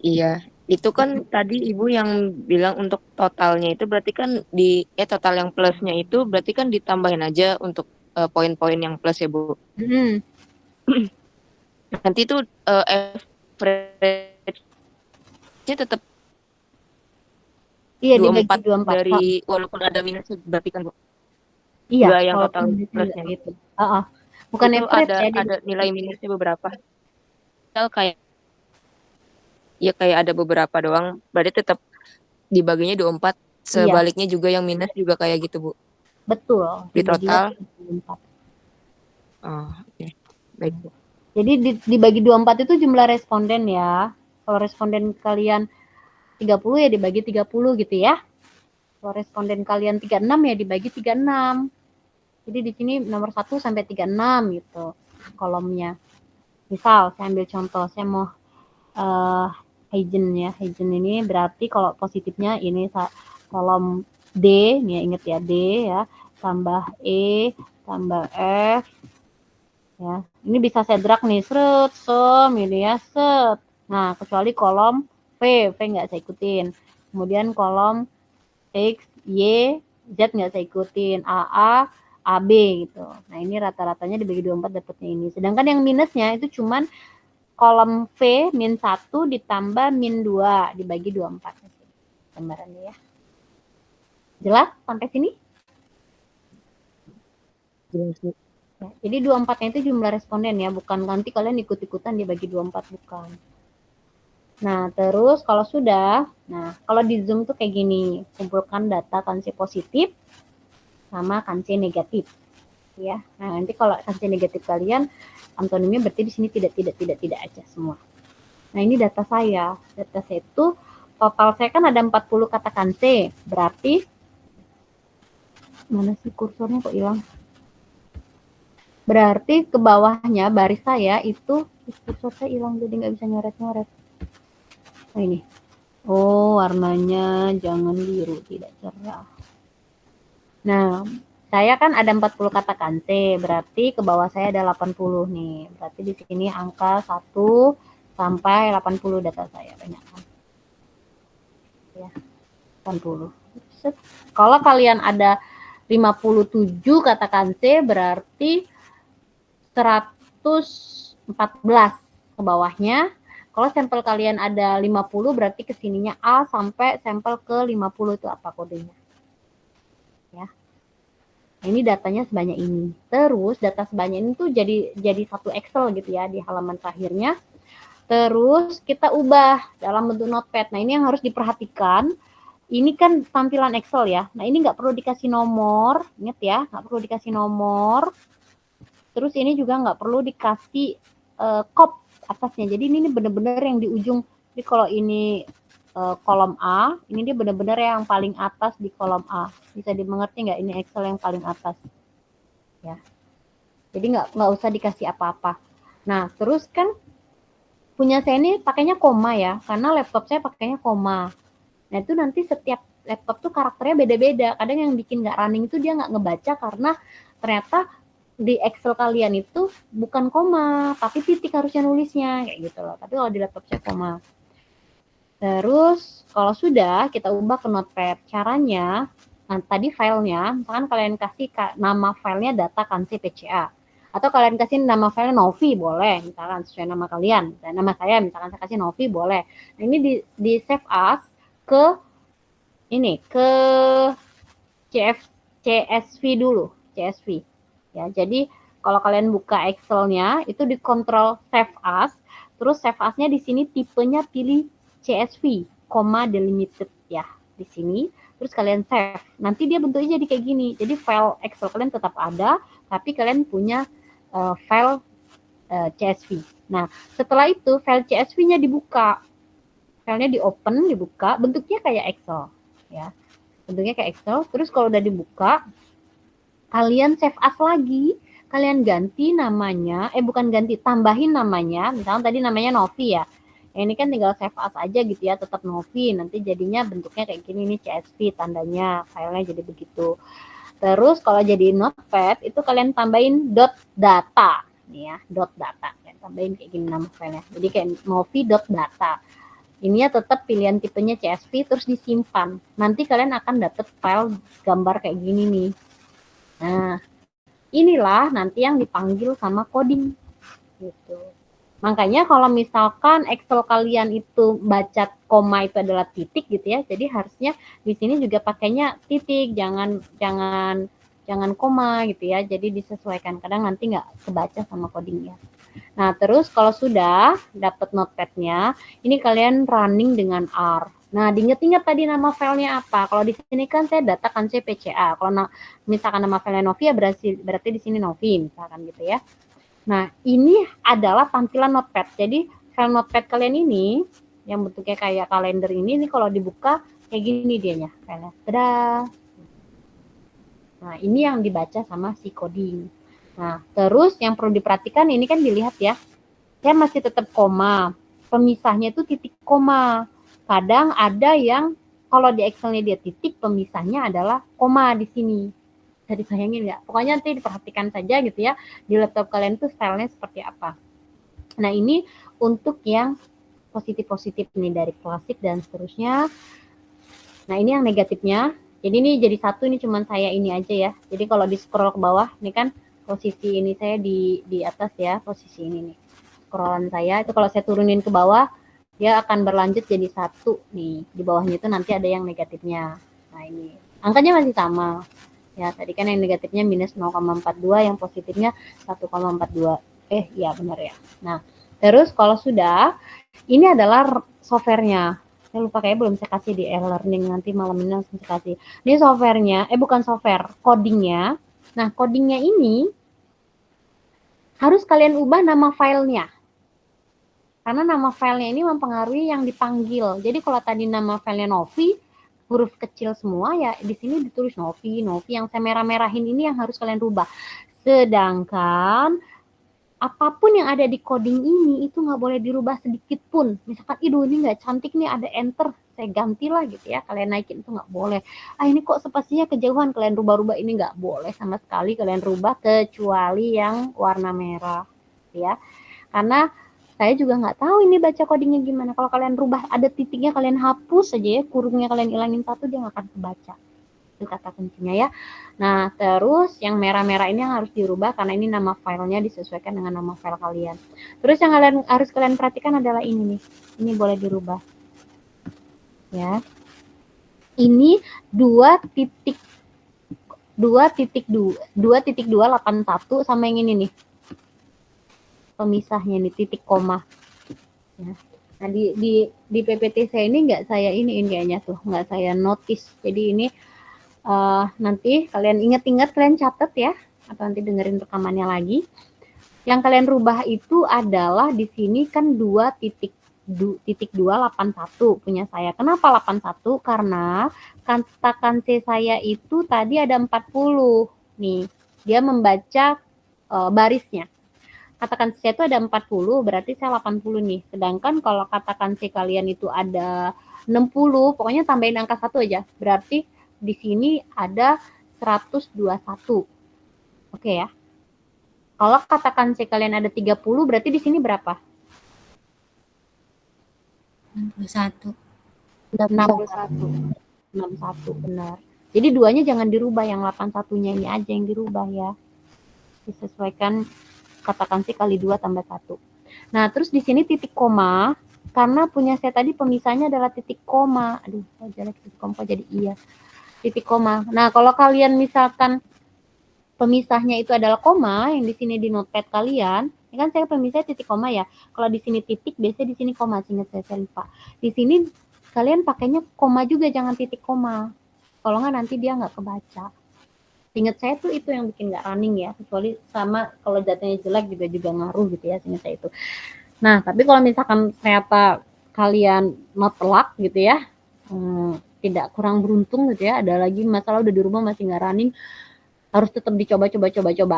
I: Iya, itu kan tadi Ibu yang bilang untuk totalnya itu berarti kan total yang plusnya itu berarti kan ditambahin aja untuk poin-poin yang plus ya Bu. Nanti itu average-nya tetap
C: Iya,
I: 24
C: dibagi 24
I: dari walaupun ada minusnya berarti kan Bu.
C: Iya,
I: Nggak yang
C: kalau
I: total plusnya
C: gitu. Bukan
I: itu
C: average ya,
I: ada nilai minusnya beberapa. Misal kayak ada beberapa doang, berarti tetap dibaginya 24, sebaliknya juga yang minus juga kayak gitu Bu.
C: Betul.
I: Di total
C: 24.
I: Oh, oke. Baik Bu.
C: Jadi dibagi 24 itu jumlah responden ya. Kalau responden kalian 30 ya dibagi 30 gitu ya. Kalau responden kalian 36 ya dibagi 36. Jadi di sini nomor 1 sampai 36 gitu kolomnya. Misal saya ambil contoh, saya mau Heijen ya. Heijen ini berarti kalau positifnya ini kolom D, nih ingat ya, D ya, tambah E, tambah F. Ya, ini bisa saya drag nih, seret, ini ya, set. Nah, kecuali kolom V nggak saya ikutin. Kemudian kolom X, Y, Z nggak saya ikutin, AA, AB gitu. Nah, ini rata-ratanya dibagi 24 dapatnya ini. Sedangkan yang minusnya itu cuman kolom V min 1 ditambah min 2 dibagi 24. Gambarannya ya. Jelas sampai sini?
I: Jelas Bu.
C: Ya, jadi 24-nya itu jumlah responden ya, bukan nanti kalian ikut-ikutan dibagi 24, bukan. Nah, terus kalau sudah, nah kalau di Zoom tuh kayak gini, kumpulkan data kansi positif sama kansi negatif. Ya. Nah, nanti kalau kansi negatif kalian antonimnya berarti di sini tidak aja semua. Nah, ini data saya. Data saya itu total saya kan ada 40 kata kansi, berarti mana sih kursornya kok hilang? Berarti ke bawahnya baris saya itu kursor saya hilang jadi nggak bisa nyoret-nyoret. Nah ini. Oh, warnanya jangan biru, tidak cerah. Nah, saya kan ada 40 kata kanse, berarti ke bawah saya ada 80 nih. Berarti di sini angka 1, sampai 80 data saya banyak kan. Ya, 80. Set. Kalau kalian ada 57 katakan C berarti 114 ke bawahnya. Kalau sampel kalian ada 50 berarti kesininya A sampai sampel ke 50 itu apa kodenya. Ya. Ini datanya sebanyak ini. Terus data sebanyak ini tuh jadi satu Excel gitu ya di halaman terakhirnya. Terus kita ubah dalam bentuk notepad. Nah ini yang harus diperhatikan. Ini kan tampilan Excel ya. Nah ini nggak perlu dikasih nomor. Ingat ya, nggak perlu dikasih nomor. Terus ini juga nggak perlu dikasih kop atasnya. Jadi ini benar-benar yang di ujung. Jadi kalau ini kolom A, ini dia benar-benar yang paling atas di kolom A. Bisa dimengerti nggak? Ini Excel yang paling atas. Ya. Jadi nggak usah dikasih apa-apa. Nah terus kan punya saya ini pakainya koma ya, karena laptop saya pakainya koma. Nah itu nanti setiap laptop tuh karakternya beda-beda. Kadang yang bikin nggak running itu dia nggak ngebaca karena ternyata di Excel kalian itu bukan koma, tapi titik harusnya nulisnya kayak gitu loh. Tapi kalau di laptop saya koma. Terus kalau sudah kita ubah ke notepad. Caranya, nah, tadi filenya, misalkan kalian kasih nama filenya data kansi PCA. Atau kalian kasih nama filenya Novi boleh, misalkan sesuai nama kalian. Dan nama saya misalkan saya kasih Novi boleh. Nah ini di save as ke ini ke CSV dulu, CSV. Ya, jadi kalau kalian buka Excel-nya itu di kontrol save as, terus save as-nya di sini tipenya pilih CSV, delimited ya di sini. Terus kalian save. Nanti dia bentuknya jadi kayak gini. Jadi file Excel kalian tetap ada, tapi kalian punya file CSV. Nah, setelah itu file CSV-nya dibuka. Filenya di-open, dibuka, bentuknya kayak Excel ya. Bentuknya kayak Excel. Terus kalau udah dibuka, kalian save as lagi, kalian ganti namanya, bukan ganti, tambahin namanya. Misalnya tadi namanya Novi ya. Ini kan tinggal save as aja gitu ya, tetap Novi. Nanti jadinya bentuknya kayak gini nih CSV tandanya, filenya jadi begitu. Terus kalau jadi notepad itu kalian tambahin .data nih ya, .data. Kalian tambahin kayak gini nama filenya. Jadi kayak novi.data. Ini ya tetap pilihan tipenya CSV terus disimpan. Nanti kalian akan dapat file gambar kayak gini nih. Nah, inilah nanti yang dipanggil sama coding gitu. Makanya kalau misalkan Excel kalian itu baca koma itu adalah titik gitu ya. Jadi harusnya di sini juga pakainya titik, jangan koma gitu ya. Jadi disesuaikan. Kadang nanti nggak kebaca sama codingnya. Nah, terus kalau sudah dapat notepad-nya, ini kalian running dengan R. Nah, diingat-ingat tadi nama filenya apa. Kalau di sini kan saya data kansi PCA. Kalau misalkan nama filenya Novi ya berarti di sini Novi misalkan gitu ya. Nah, ini adalah tampilan notepad. Jadi, file notepad kalian ini, yang bentuknya kayak kalender ini kalau dibuka, kayak gini dianya. Filenya. Tada! Nah, ini yang dibaca sama si coding. Nah, terus yang perlu diperhatikan, ini kan dilihat ya. Saya masih tetap koma. Pemisahnya itu titik koma. Kadang ada yang, kalau di Excel-nya dia titik, pemisahnya adalah koma di sini. Disayangin ya. Pokoknya nanti diperhatikan saja gitu ya. Di laptop kalian tuh stylenya seperti apa. Nah ini untuk yang positif-positif nih dari klasik dan seterusnya. Nah ini yang negatifnya. Jadi ini jadi satu, ini cuman saya ini aja ya. Jadi kalau di scroll ke bawah, ini kan posisi ini saya di atas ya. Posisi ini nih. Scrollan saya, itu kalau saya turunin ke bawah, dia akan berlanjut jadi satu nih. Di bawahnya itu nanti ada yang negatifnya. Nah ini. Angkanya masih sama. Ya, tadi kan yang negatifnya minus 0,42, yang positifnya 1,42. Iya benar ya. Nah, terus kalau sudah, ini adalah softwarenya. Saya lupa kayaknya belum saya kasih di e-learning, nanti malam ini langsung saya kasih. Ini softwarenya, bukan software, codingnya. Nah, codingnya ini harus kalian ubah nama filenya. Karena nama filenya ini mempengaruhi yang dipanggil. Jadi kalau tadi nama filenya Novi, huruf kecil semua ya di sini ditulis Novi yang saya merah-merahin ini yang harus kalian rubah. Sedangkan apapun yang ada di coding ini itu nggak boleh dirubah sedikit pun. Misalkan ini nggak cantik nih ada enter, saya gantilah gitu ya. Kalian naikin itu nggak boleh. Ini kok spasinya kejauhan, kalian rubah-rubah ini nggak boleh sama sekali kalian rubah kecuali yang warna merah ya. Karena saya juga nggak tahu ini baca codingnya gimana. Kalau kalian rubah ada titiknya, kalian hapus aja ya, kurungnya kalian ilangin satu, dia nggak akan kebaca. Itu kata kuncinya ya. Nah, terus yang merah-merah ini yang harus dirubah karena ini nama filenya disesuaikan dengan nama file kalian. Terus yang harus kalian perhatikan adalah ini nih. Ini boleh dirubah. Ya. Ini 2.281 sama yang ini nih. Pemisahnya nih, titik koma. Ya. Nah, di PPT saya ini nggak saya iniin kayaknya tuh, nggak saya notice. Jadi ini nanti kalian ingat-ingat, kalian catat ya, atau nanti dengerin rekamannya lagi. Yang kalian rubah itu adalah di sini kan 2.281 punya saya. Kenapa 81? Karena kata kanse saya itu tadi ada 40 nih. Dia membaca barisnya. Katakan saya itu ada 40, berarti saya 80 nih. Sedangkan kalau katakan si kalian itu ada 60, pokoknya tambahin angka 1 aja. Berarti di sini ada 121. Oke ya. Kalau katakan si kalian ada 30, berarti di sini berapa?
D: 61.
C: 61. 61, benar. Jadi duanya jangan dirubah, yang 81-nya ini aja yang dirubah ya. Disesuaikan katakan sih kali 2 tambah 1. Nah, terus di sini titik koma, karena punya saya tadi pemisahnya adalah titik koma. Aduh, jelek titik koma jadi iya. Titik koma. Nah, kalau kalian misalkan pemisahnya itu adalah koma, yang di sini di notepad kalian, ini kan saya pemisahnya titik koma ya. Kalau di sini titik, biasanya di sini koma, seingat saya lupa. Di sini kalian pakainya koma juga, jangan titik koma. Kalau nggak nanti dia nggak kebaca. Ingat saya tuh itu yang bikin nggak running ya, kecuali sama kalau datanya jelek juga ngaruh gitu ya, ingat saya itu. Nah, tapi kalau misalkan ternyata kalian not luck gitu ya, tidak kurang beruntung gitu ya, ada lagi masalah udah di rumah masih nggak running, harus tetap dicoba.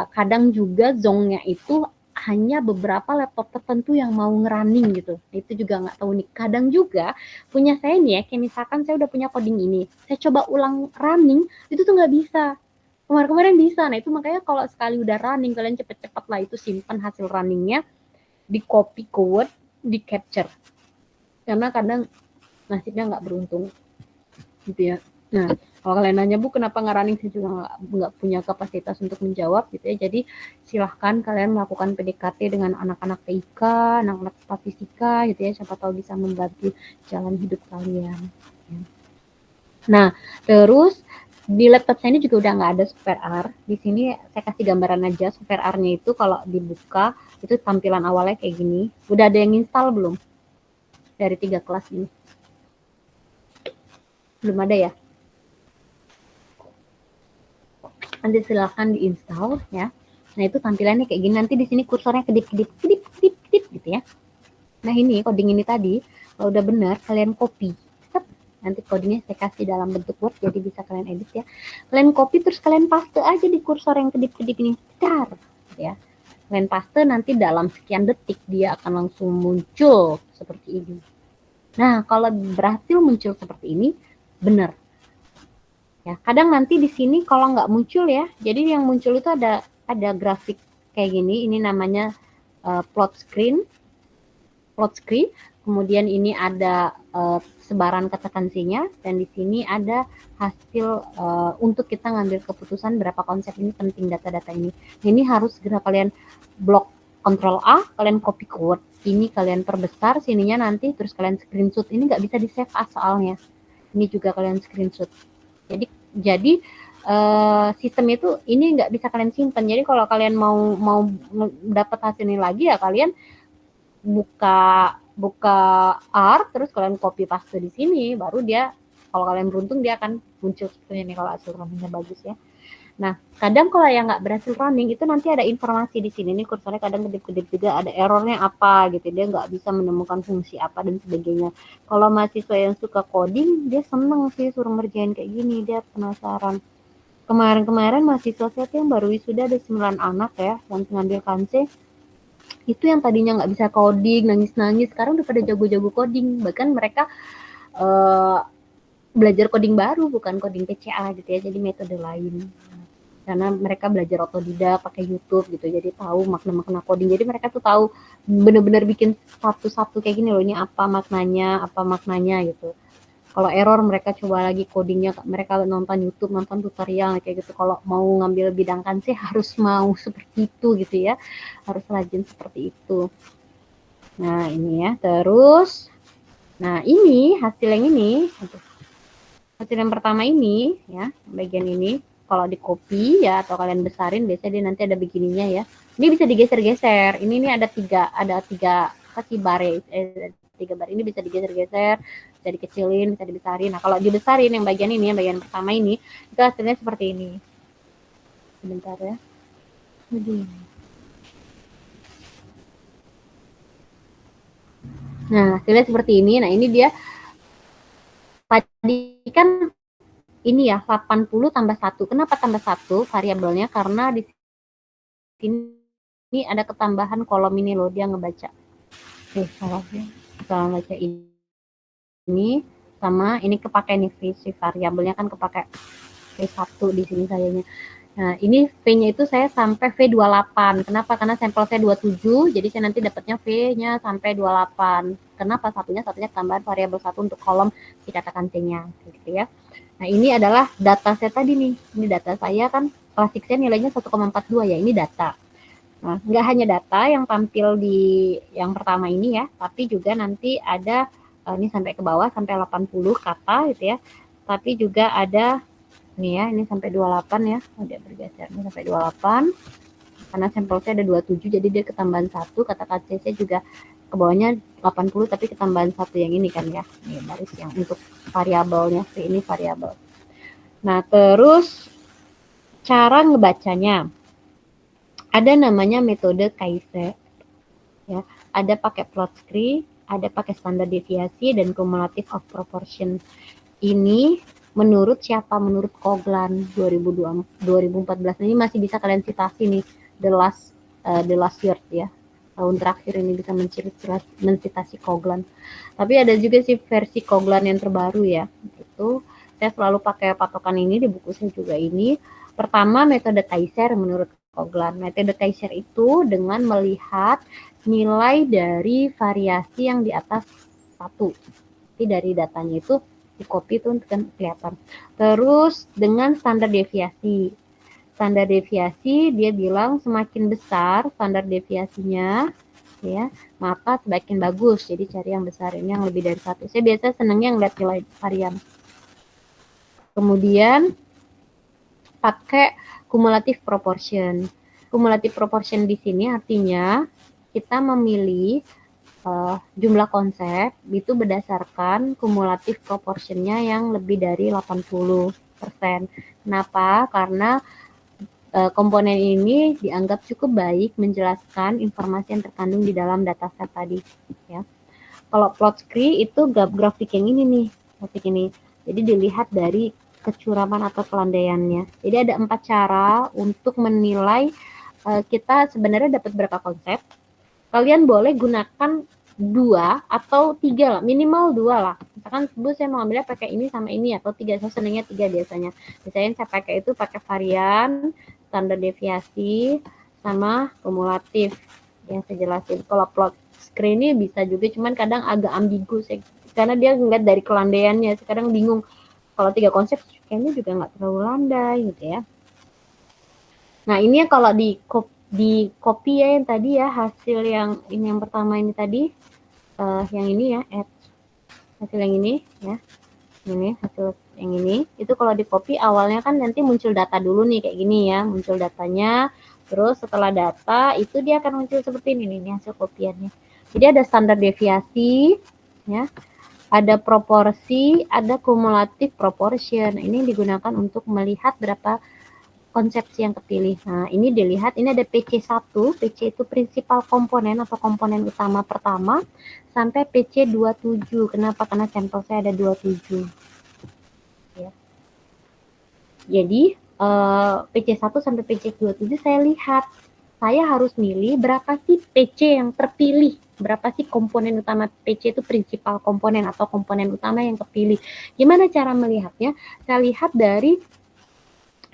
C: Kadang juga zongnya itu hanya beberapa laptop tertentu yang mau ngerunning gitu. Itu juga nggak tahu nih. Kadang juga punya saya nih ya, kayak misalkan saya udah punya coding ini, saya coba ulang running, itu tuh nggak bisa. Kemarin bisa. Nah, itu makanya kalau sekali udah running, kalian cepet-cepet lah itu simpan hasil runningnya, di copy ke Word, di capture. Karena kadang nasibnya nggak beruntung. Gitu ya. Nah, kalau kalian nanya, Bu, kenapa nggak running? Saya juga nggak punya kapasitas untuk menjawab gitu ya. Jadi silahkan kalian melakukan PDKT dengan anak-anak TIK, anak-anak statistika gitu ya. Siapa tahu bisa membantu jalan hidup kalian. Nah, terus di laptop saya ini juga udah nggak ada software R. Di sini saya kasih gambaran aja software R-nya itu kalau dibuka itu tampilan awalnya kayak gini. Udah ada yang install belum? Dari 3 kelas ini. Belum ada ya? Nanti silahkan diinstal ya. Nah, itu tampilannya kayak gini. Nanti di sini kursornya kedip gitu ya. Nah, ini coding ini tadi kalau udah benar kalian copy. Nanti codingnya saya kasih dalam bentuk Word, jadi bisa kalian edit ya. Kalian copy terus kalian paste aja di kursor yang kedip-kedip ini. Dar, ya. Kalian paste, nanti dalam sekian detik dia akan langsung muncul seperti ini. Nah, kalau berhasil muncul seperti ini, benar. Ya, kadang nanti di sini kalau nggak muncul ya, jadi yang muncul itu ada grafik kayak gini. Ini namanya plot screen. Kemudian ini ada sebaran kata kansinya, dan di sini ada hasil untuk kita ngambil keputusan berapa konsep ini penting data-data ini. Ini harus segera kalian blok Ctrl A, kalian copy ke Word. Ini kalian perbesar sininya nanti, terus kalian screenshot. Ini nggak bisa di save as soalnya. Ini juga kalian screenshot. Jadi sistem itu ini nggak bisa kalian simpan. Jadi kalau kalian mau dapat hasil ini lagi ya kalian buka R, terus kalian copy paste di sini, baru dia, kalau kalian beruntung dia akan muncul seperti ini kalau hasil runningnya bagus ya. Nah, kadang kalau yang nggak berhasil running itu nanti ada informasi di sini, nih kursornya kadang kedip-kedip juga, ada errornya apa gitu, dia nggak bisa menemukan fungsi apa dan sebagainya. Kalau mahasiswa yang suka coding, dia seneng sih suruh ngerjain kayak gini, dia penasaran. Kemarin mahasiswa saya yang baru wisuda ada 9 anak ya, yang ngambil kanse, itu yang tadinya nggak bisa coding, nangis-nangis, sekarang udah pada jago-jago coding. Bahkan mereka belajar coding baru, bukan coding PCA gitu ya, jadi metode lain. karena mereka belajar otodidak pakai YouTube gitu, jadi tahu makna-makna coding. Jadi mereka tuh tahu bener-bener bikin satu-satu kayak gini loh, ini apa maknanya gitu. Kalau error mereka coba lagi codingnya, mereka nonton YouTube, nonton tutorial kayak gitu. Kalau mau ngambil bidang sih harus mau seperti itu gitu ya, harus rajin seperti itu. Nah ini ya, terus nah ini hasil yang ini, hasil yang pertama ini ya, bagian ini kalau di copy ya atau kalian besarin, biasanya dia nanti ada begininya ya. Ini bisa digeser-geser. Ini ada tiga kasih bare, tiga bar ini bisa digeser-geser, bisa dikecilin, bisa dibesarin. Nah kalau dibesarin yang bagian ini, yang bagian pertama ini, itu hasilnya seperti ini. Sebentar ya. Nah hasilnya seperti ini. Nah ini dia tadi kan ini ya 80 tambah 1. Kenapa tambah 1 variabelnya? Karena di sini ada ketambahan kolom ini loh, dia ngebaca. Salah baca ini sama ini kepake nih si variabelnya kan kepake V1 di sini sayanya. Nah, ini V-nya itu saya sampai V28. Kenapa? Karena sampel saya 27, jadi saya nanti dapatnya V-nya sampai 28. Kenapa? Satunya tambahan variabel 1 untuk kolom dikatakan C-nya gitu ya. Nah, ini adalah data saya tadi nih. Ini data saya kan klasik saya nilainya 1,42 ya, ini data. Nah, nggak hanya data yang tampil di yang pertama ini ya, tapi juga nanti ada ini sampai ke bawah sampai 80 kata gitu ya. Tapi juga ada ini ya, ini sampai 28 ya. Oh, dia bergeser ini sampai 28. Karena sampel saya ada 27 jadi dia ketambahan 1, kata C saya juga ke bawahnya 80 tapi ketambahan 1 yang ini kan ya. Ini baris yang untuk variabelnya, ini variabel. Nah, terus cara ngebacanya. Ada namanya metode Kaiser. Ya, ada pakai plot script, ada pakai standar deviasi dan cumulative of proportion. Ini menurut siapa? Menurut Coghlan 2014. Ini masih bisa kalian citasi nih, the last year ya. Tahun terakhir ini bisa mencitasi Coghlan. Tapi ada juga sih versi Coghlan yang terbaru ya. Itu saya selalu pakai patokan ini di buku saya juga ini. Pertama metode Kaiser menurut Coghlan. Metode Kaiser itu dengan melihat nilai dari variasi yang di atas 1. Jadi dari datanya itu di copy itu kan kelihatan. Terus dengan standar deviasi. Standar deviasi dia bilang semakin besar standar deviasinya ya, maka semakin bagus. Jadi cari yang besar, ini yang lebih dari 1. Saya biasa senangnya ngeliat nilai varian. Kemudian pakai cumulative proportion. Cumulative proportion di sini artinya kita memilih jumlah konsep itu berdasarkan cumulative proportionnya yang lebih dari 80%. Kenapa? Karena komponen ini dianggap cukup baik menjelaskan informasi yang terkandung di dalam dataset tadi. Ya. Kalau plot script itu grafik yang ini nih, grafik ini. Jadi dilihat dari kecuraman atau pelandaiannya. Jadi ada 4 cara untuk menilai kita sebenarnya dapat berapa konsep. Kalian boleh gunakan 2 atau 3 lah, minimal 2 lah. Misalkan saya mau ambilnya pakai ini sama ini atau 3, saya senangnya 3 biasanya. Biasanya saya pakai itu pakai varian, standar deviasi, sama kumulatif. Yang saya jelasin. Kalau plot script ini bisa juga, cuman kadang agak ambigu karena dia ngeliat dari kelandaiannya. Sekarang bingung. Kalau 3 konsep kayaknya juga nggak terlalu landai gitu ya. Nah ini kalau di copy ya yang tadi ya, hasil yang ini yang pertama ini tadi, yang ini ya, hasil yang ini ya, ini hasil yang ini, itu kalau di copy awalnya kan nanti muncul data dulu nih kayak gini ya, muncul datanya, terus setelah data itu dia akan muncul seperti ini nih hasil kopiannya. Jadi ada standar deviasi ya, ada proporsi, ada cumulative proportion. Ini digunakan untuk melihat berapa konsepsi yang kepilih. Nah, ini dilihat, ini ada PC1, PC itu principal komponen atau komponen utama pertama, sampai PC27. Kenapa? Karena sampel saya ada 27. Ya. Jadi, PC1 sampai PC27 saya lihat. Saya harus milih berapa sih PC yang terpilih. Berapa sih komponen utama PC itu principal komponen atau komponen utama yang kepilih. Gimana cara melihatnya? Saya lihat dari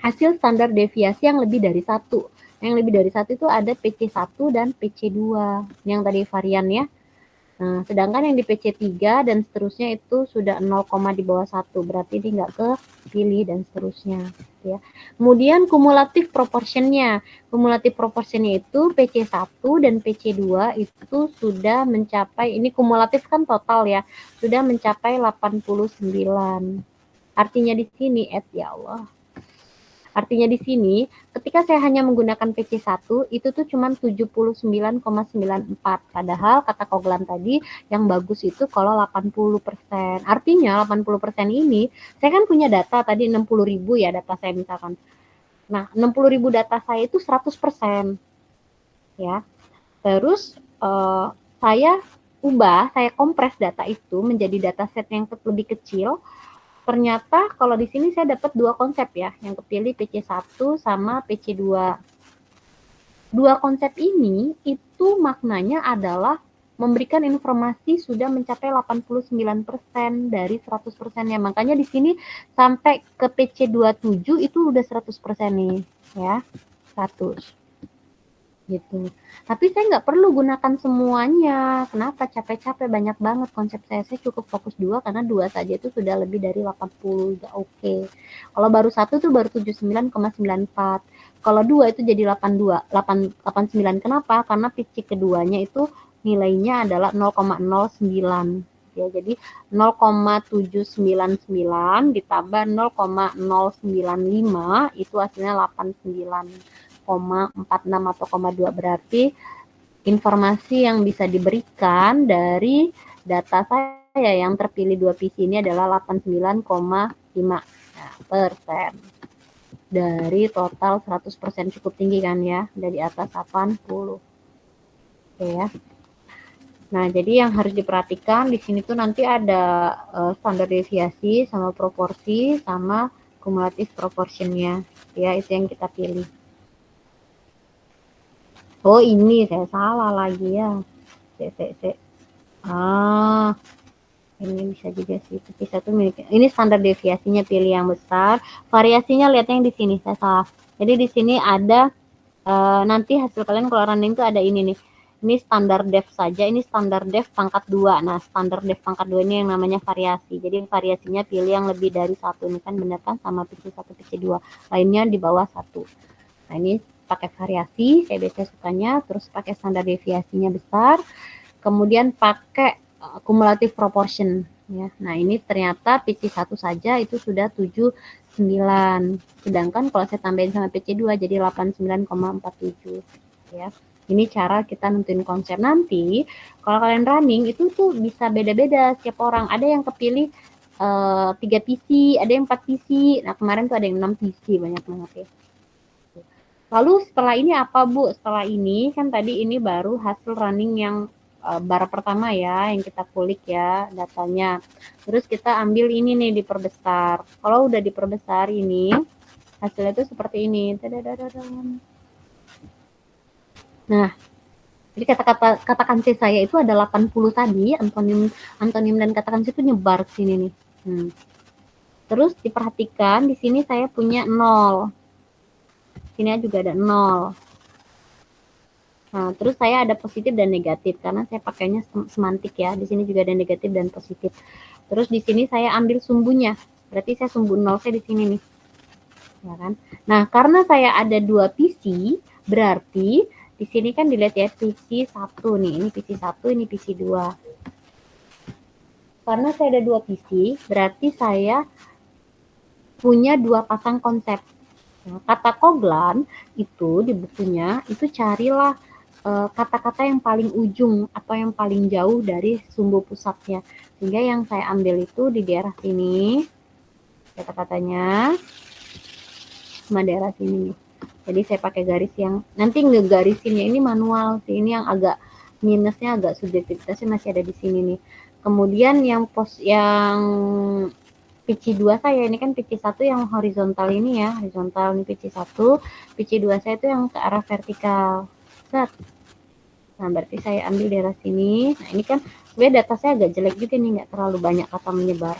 C: hasil standar deviasi yang lebih dari 1. Yang lebih dari 1 itu ada PC1 dan PC2 yang tadi varian ya. Nah, sedangkan yang di PC3 dan seterusnya itu sudah 0, di bawah 1, berarti dia nggak kepilih dan seterusnya. Ya. Kemudian kumulatif proportionnya. Kumulatif proportionnya itu PC1 dan PC2 itu sudah mencapai, ini kumulatif kan total ya, sudah mencapai 89. Artinya di sini, ya Allah. Artinya di sini, ketika saya hanya menggunakan PC1, itu tuh cuma 79,94. Padahal kata Koglan tadi, yang bagus itu kalau 80%. Artinya 80% ini, saya kan punya data tadi 60.000 ya data saya misalkan. Nah, 60.000 data saya itu 100%. Ya. Terus, saya kompres data itu menjadi dataset yang lebih kecil. Ternyata kalau di sini saya dapat 2 konsep ya, yang kepilih PC1 sama PC2. 2 konsep ini itu maknanya adalah memberikan informasi sudah mencapai 89% dari 100%-nya. Makanya di sini sampai ke PC27 itu udah 100% nih ya, 100. Gitu. Tapi saya nggak perlu gunakan semuanya. Kenapa? Capek-capek, banyak banget konsep saya. Saya cukup fokus 2 karena 2 saja itu sudah lebih dari 80, udah oke. Kalau baru 1 tuh baru 79,94. Kalau 2 itu jadi 89. Kenapa? Karena PC keduanya itu nilainya adalah 0,09. Ya, jadi 0,799 ditambah 0,095 itu hasilnya 89,46 atau 0,2, berarti informasi yang bisa diberikan dari data saya yang terpilih 2 PC ini adalah 89,5% dari total 100%. Cukup tinggi kan ya, dari atas 80. Oke ya. Nah, jadi yang harus diperhatikan di sini tuh nanti ada standar deviasi sama proporsi sama kumulatif proportionnya ya, itu yang kita pilih. Oh, ini saya salah lagi ya. Ini bisa juga sih. Bisa tuh milik. Ini standar deviasinya, pilih yang besar. Variasinya lihatnya yang di sini, saya salah. Jadi di sini ada nanti hasil kalian kalau running itu ada ini nih. Ini standar dev saja, ini standar dev pangkat 2. Nah, standar dev pangkat 2 ini yang namanya variasi. Jadi variasinya pilih yang lebih dari 1. Ini kan benar kan sama PC1, PC2. Lainnya di bawah 1. Nah, ini pakai variasi, saya biasa sukanya, terus pakai standar deviasinya besar, kemudian pakai kumulatif proportion ya. Nah, ini ternyata PC1 saja itu sudah 79. Sedangkan kalau saya tambahin sama PC2 jadi 89,47 ya. Ini cara kita nentuin konsep. Nanti kalau kalian running itu tuh bisa beda-beda setiap orang. Ada yang kepilih 3 PC, ada yang 4 PC. Nah, kemarin tuh ada yang 6 PC, banyak banget ya. Lalu setelah ini apa Bu? Setelah ini kan tadi ini baru hasil running yang bar pertama ya, yang kita kulik ya datanya. Terus kita ambil ini nih, diperbesar. Kalau udah diperbesar ini, hasilnya itu seperti ini. Nah, jadi kata kansi saya itu ada 80 tadi, antonim dan kata kansi itu nyebar ke sini nih. Terus diperhatikan di sini saya punya 0. Sini juga ada 0. Nah, terus saya ada positif dan negatif karena saya pakainya semantik ya. Di sini juga ada negatif dan positif. Terus di sini saya ambil sumbunya. Berarti saya sumbu 0 saya di sini nih. Ya kan? Nah, karena saya ada 2 PC, berarti di sini kan dilihat ya PC 1 nih. Ini PC 1, ini PC 2. Karena saya ada 2 PC, berarti saya punya 2 pasang konsep. Nah, kata Koglan itu di bukunya itu carilah kata-kata yang paling ujung atau yang paling jauh dari sumbu pusatnya. Sehingga yang saya ambil itu di daerah sini kata-katanya sama daerah sini. Jadi saya pakai garis yang nanti ngegarisinnya ini manual sih. Ini yang agak minusnya agak subjektivitasnya masih ada di sini nih. Kemudian yang PC2 saya ini kan PC1 yang horizontal ini ya, horizontal ini PC1, PC2 saya itu yang ke arah vertikal. Set. Nah, berarti saya ambil daerah sini. Nah, ini kan sebenarnya data saya agak jelek juga nih, nggak terlalu banyak kata menyebar.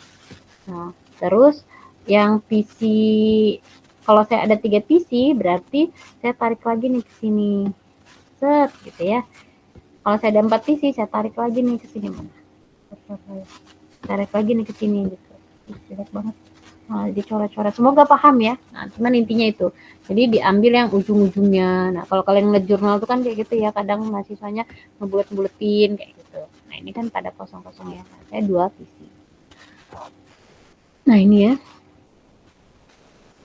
C: Nah, terus yang PC kalau saya ada 3 PC, berarti saya tarik lagi nih ke sini. Set, gitu ya. Kalau saya ada 4 PC, saya tarik lagi nih ke sini. Mana? Tarik lagi nih ke sini gitu. Jelek banget. Nah, dicoret-coret. Semoga paham ya. Nah, cuman intinya itu. Jadi diambil yang ujung-ujungnya. Nah, kalau kalian ngeliat jurnal tuh kan kayak gitu ya. Kadang mahasiswanya ngebulet-buletin kayak gitu. Nah, ini kan pada kosong-kosong ya. Nah, saya 2 PC. Nah, ini ya.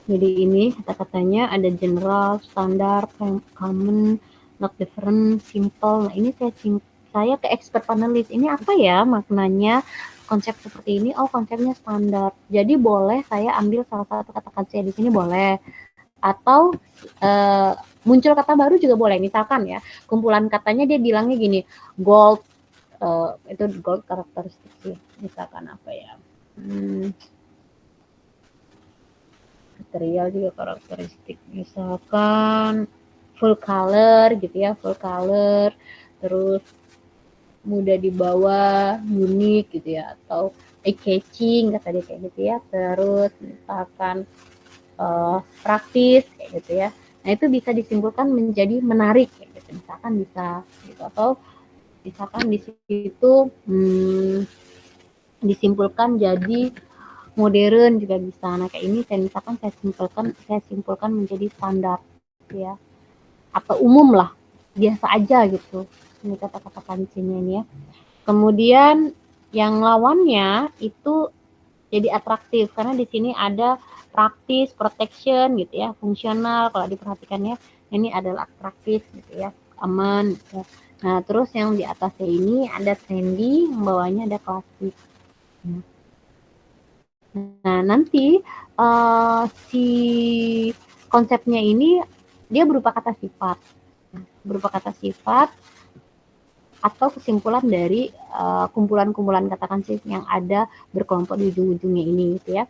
C: Jadi ini kata-katanya ada general, standar, common, not different, simple. Nah, ini saya ke expert panelis. Ini apa ya maknanya konsep seperti ini? Oh, konsepnya standar. Jadi boleh saya ambil salah satu kata-kata saya di sini boleh. Atau muncul kata baru juga boleh. Misalkan ya, kumpulan katanya dia bilangnya gini, gold, itu gold karakteristik sih. Misalkan apa ya? Material juga karakteristik, misalkan full color gitu ya, full color, terus mudah dibawa, unik gitu ya, atau eye catching kata dia kayak gitu ya, terus misalkan praktis kayak gitu ya. Nah, itu bisa disimpulkan menjadi menarik kayak gitu, misalkan bisa gitu, atau misalkan di situ disimpulkan jadi modern juga bisa. Nah, kayak ini saya simpulkan menjadi standar ya, atau umum lah, biasa aja gitu. Ini kata-kata kancinya ini ya. Kemudian yang lawannya itu jadi atraktif karena di sini ada praktis, protection gitu ya, fungsional kalau diperhatikannya. Ini adalah atraktif gitu ya, aman gitu. Nah, terus yang di atasnya ini ada trendy, yang bawahnya ada klasik. Nah, nanti si konsepnya ini dia berupa kata sifat. Atau kesimpulan dari kumpulan-kumpulan kata kancing yang ada berkelompok di ujung-ujungnya ini gitu ya.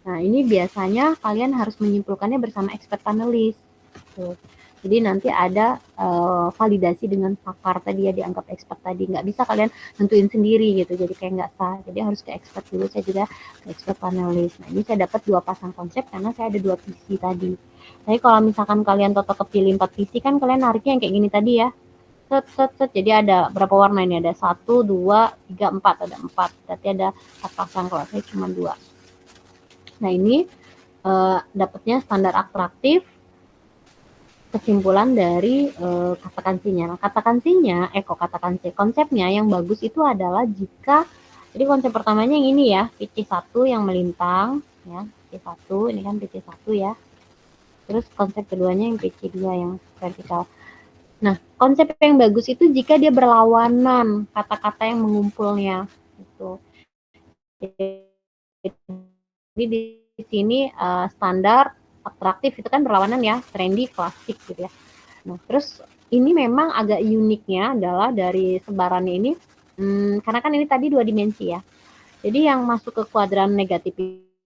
C: Nah, ini biasanya kalian harus menyimpulkannya bersama expert panelis. Tuh. Jadi nanti ada validasi dengan pakar tadi ya, dianggap expert tadi. Nggak bisa kalian nentuin sendiri gitu, jadi kayak nggak sah. Jadi harus ke expert dulu, saya juga ke expert panelis. Nah, ini saya dapat 2 pasang konsep karena saya ada 2 PC tadi. Tapi kalau misalkan kalian total kepilih 4 PC kan kalian nariknya yang kayak gini tadi ya. Set. Jadi ada berapa warna ini? Ada 1, 2, 3, 4. Ada 4. Berarti ada 4 pasang, kalau saya cuma 2. Nah, ini dapatnya standar atraktif, kesimpulan dari kata kancinya. Nah, kata kancinya, konsepnya yang bagus itu adalah jika, jadi konsep pertamanya yang ini ya, PC1 yang melintang, ya, PC1, ini kan PC1 ya. Terus konsep keduanya yang PC2 yang vertikal. Nah, konsep yang bagus itu jika dia berlawanan kata-kata yang mengumpulnya. Gitu. Jadi di sini standar, atraktif itu kan berlawanan ya, trendy, klasik gitu ya. Nah, terus ini memang agak uniknya adalah dari sebarannya ini, karena kan ini tadi 2 dimensi ya. Jadi yang masuk ke kuadran negatif